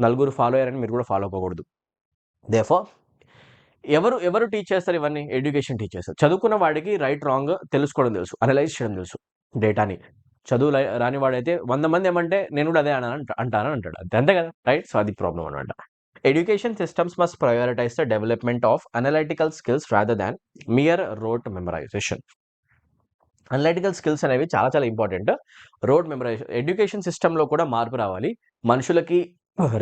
నలుగురు ఫాలో అయ్యారని మీరు కూడా ఫాలో అవ్వకూడదు. దేర్ఫోర్ ఎవరు టీచ్ చేస్తారు ఇవన్నీ? ఎడ్యుకేషన్ టీచ్ చేస్తారు. చదువుకున్న వాడికి రైట్ రాంగ్ తెలుసుకోవడం తెలుసు, అనలైజ్ చేయడం తెలుసు డేటాని. చదువు రాని వాడైతే 100 మంది ఏమంటే నేను కూడా అదే అంటానని అంటాడు, అంతే కదా, రైట్? సో అది ప్రాబ్లం అనమాట. Education systems must prioritize the development of analytical skills rather than mere rote memorization. Analytical skills అనేవి చాలా చాలా ఇంపార్టెంట్. రోడ్ మెమరైజేషన్, ఎడ్యుకేషన్ సిస్టంలో కూడా మార్పు రావాలి. మనుషులకి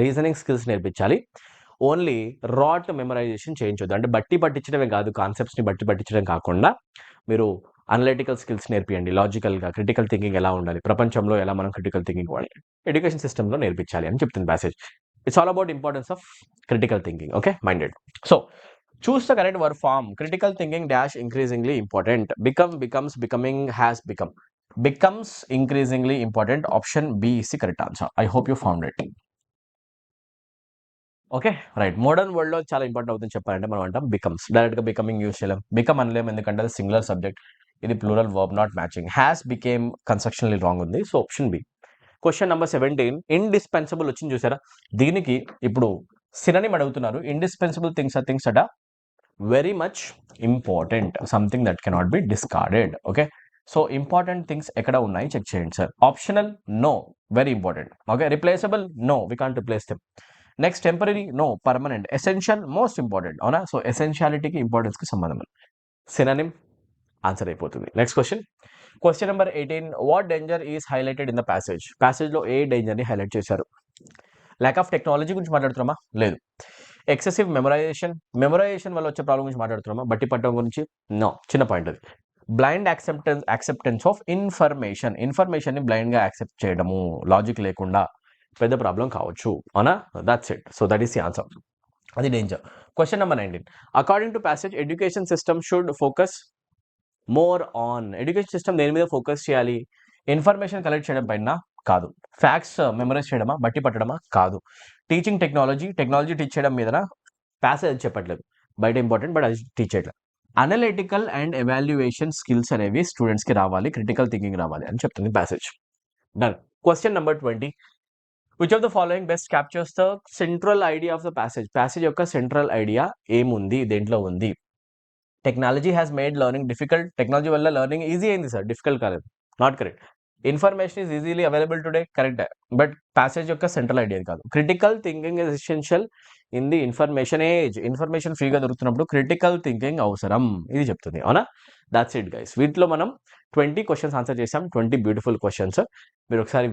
రీజనింగ్ స్కిల్స్ నేర్పించాలి. ఓన్లీ రాట్ మెమరైజేషన్ చేయించొద్దు. అంటే బట్టి పట్టించడమే కాదు, కాన్సెప్ట్స్ని బట్టి పట్టించడం కాకుండా మీరు అనలిటికల్ స్కిల్స్ నేర్పియండి. లాజికల్గా క్రిటికల్ థింకింగ్ ఎలా ఉండాలి, ప్రపంచంలో ఎలా మనం క్రిటికల్ థింకింగ్ వాడాలి, ఎడ్యుకేషన్ సిస్టంలో నేర్పించాలి అని చెప్తుంది passage. It's all about importance of critical thinking. Okay, minded. So choose the correct verb form. Critical thinking dash increasingly important. Become, becomes, becoming, has become. Becomes increasingly important. Option B is the correct answer. I hope you found it. Okay, right. Modern వరల్డ్లో చాలా important అవుతుంది చెప్పాలంటే మనం అంటాం becomes. డైరెక్ట్గా becoming use చేయలేం, become అనలేం, ఎందుకంటే అది సింగులర్ సబ్జెక్ట్, ఇది plural verb, not matching. Has became constructionally wrong ఉంది, so option B. Question number 17, indispensable వచ్చింది చూసారా, దీనికి ఇప్పుడు సినోనిమ్ అడుగుతున్నారు. ఇండిస్పెన్సిబుల్ థింగ్స్ ఆర్ థింగ్స్ అట very much important, something that cannot be discarded. Okay, so important things ఎక్కడ ఉన్నాయి check చేయండి sir. Optional, no, very important. Okay, replaceable, no, we can't replace them. Next temporary, no, permanent. Essential, most important, అవునా? So ఎసెన్షియాలిటీకి ఇంపార్టెన్స్కి సంబంధం, synonym answer అయిపోతుంది. Next question number 18, what danger is highlighted in the passage. ప్యాసేజ్లో ఏ డేంజర్ని highlight చేశారు? Lack of technology గురించి మాట్లాడుతున్నామా? లేదు. ఎక్సెసివ్ మెమరైజేషన్ వల్ల వచ్చే ప్రాబ్లం గురించి మాట్లాడుతున్నామా? బట్టి పట్టడం గురించి? నో, చిన్న పాయింట్ అది. బ్లైండ్ యాక్సెప్టెన్స్ ఆఫ్ ఇన్ఫర్మేషన్ని బ్లైండ్గా యాక్సెప్ట్ చేయడము, లాజిక్ లేకుండా, పెద్ద ప్రాబ్లం కావచ్చు, అవునా? That's it. So that is the answer. అది danger. Question number 19, according to passage education system should focus more on. Education system దేని మీద ఫోకస్ చేయాలి? ఇన్ఫర్మేషన్ కలెక్ట్ చేయడం పైన కాదు. ఫ్యాక్ట్స్ మెమరైజ్ చేయడమా, బట్టి పట్టడమా? కాదు. టీచింగ్ టెక్నాలజీ టీచ్ చేయడం మీద ప్యాసేజ్ చెప్పట్లేదు, బయట ఇంపార్టెంట్, బట్ అది టీచ్ చేయట్లేదు. అనలిటికల్ అండ్ ఎవాల్యుయేషన్ స్కిల్స్ అనేవి స్టూడెంట్స్కి రావాలి, క్రిటికల్ థింకింగ్ రావాలి అని చెప్తుంది passage. Done. Question number 20, which of the following best captures the central idea of the passage. Passage యొక్క సెంట్రల్ ఐడియా ఏముంది, దేంట్లో ఉంది? Technology has made learning difficult. Technology వల్ల లెర్నింగ్ ఈజీ అయింది సార్, డిఫికల్ట్ కాలేదు. Not correct. Information is easily available today, correct. But passage యొక్క central idea కాదు. Critical thinking is essential in the information age. Information ఫ్రీగా దొరుకుతున్నప్పుడు critical thinking అవసరం, ఇది చెప్తుంది. అవునా? That's it guys. వీటిలో మనం 20 క్వశ్చన్స్ ఆన్సర్ చేసాం. 20 బ్యూటిఫుల్ క్వశ్చన్స్. మీరు ఒకసారి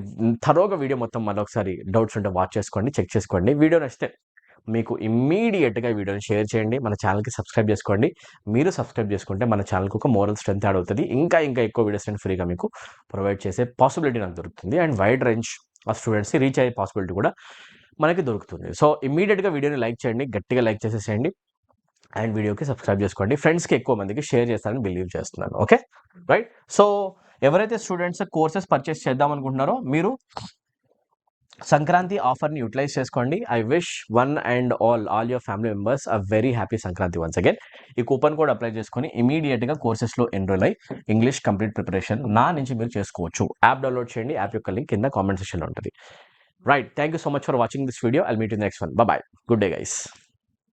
థరోగా వీడియో మొత్తం మళ్ళీ ఒకసారి డౌట్స్ ఉంటే వాచ్ చేసుకోండి, చెక్ చేసుకోండి. వీడియో నచ్చితే మీకు ఇమ్మీడియట్గా వీడియోని షేర్ చేయండి. మన ఛానల్కి సబ్స్క్రైబ్ చేసుకోండి. మీరు సబ్స్క్రైబ్ చేసుకుంటే మన ఛానల్కి ఒక మోరల్ స్ట్రెంత్ యాడ్ అవుతుంది. ఇంకా ఎక్కువ వీడియోస్ నేను ఫ్రీగా మీకు ప్రొవైడ్ చేసే పాసిబిలిటీ నాకు దొరుకుతుంది. అండ్ వైడ్ రేంజ్ ఆఫ్ స్టూడెంట్స్కి రీచ్ అయ్యే పాసిబిలిటీ కూడా మనకి దొరుకుతుంది. సో ఇమ్మీడియట్గా వీడియోని లైక్ చేయండి, గట్టిగా లైక్ చేసేసేయండి. అండ్ వీడియోకి సబ్స్క్రైబ్ చేసుకోండి. ఫ్రెండ్స్కి ఎక్కువ మందికి షేర్ చేస్తారని బిలీవ్ చేస్తున్నాను. Okay, right. సో ఎవరైతే స్టూడెంట్స్ కోర్సెస్ పర్చేస్ చేద్దాం అనుకుంటున్నారో మీరు సంక్రాంతి ఆఫర్ని యూటిలైజ్ చేసుకోండి. I wish one and all your family members a very happy Sankranti once again. ఈ కూపన్ కోడ్ అప్లై చేసుకొని ఇమీడియట్గా కోర్సెస్లో ఎన్రోల్ అయ్యి ఇంగ్లీష్ కంప్లీట్ ప్రిపరేషన్ నా నుంచి మీరు చేసుకోవచ్చు. యాప్ డౌన్లోడ్ చేయండి. యాప్ యొక్క లింక్ కింద కామెంట్ సెక్షన్లో ఉంటుంది. Right, thank you so much for watching this video. I'll meet you next one. Bye. Good day guys.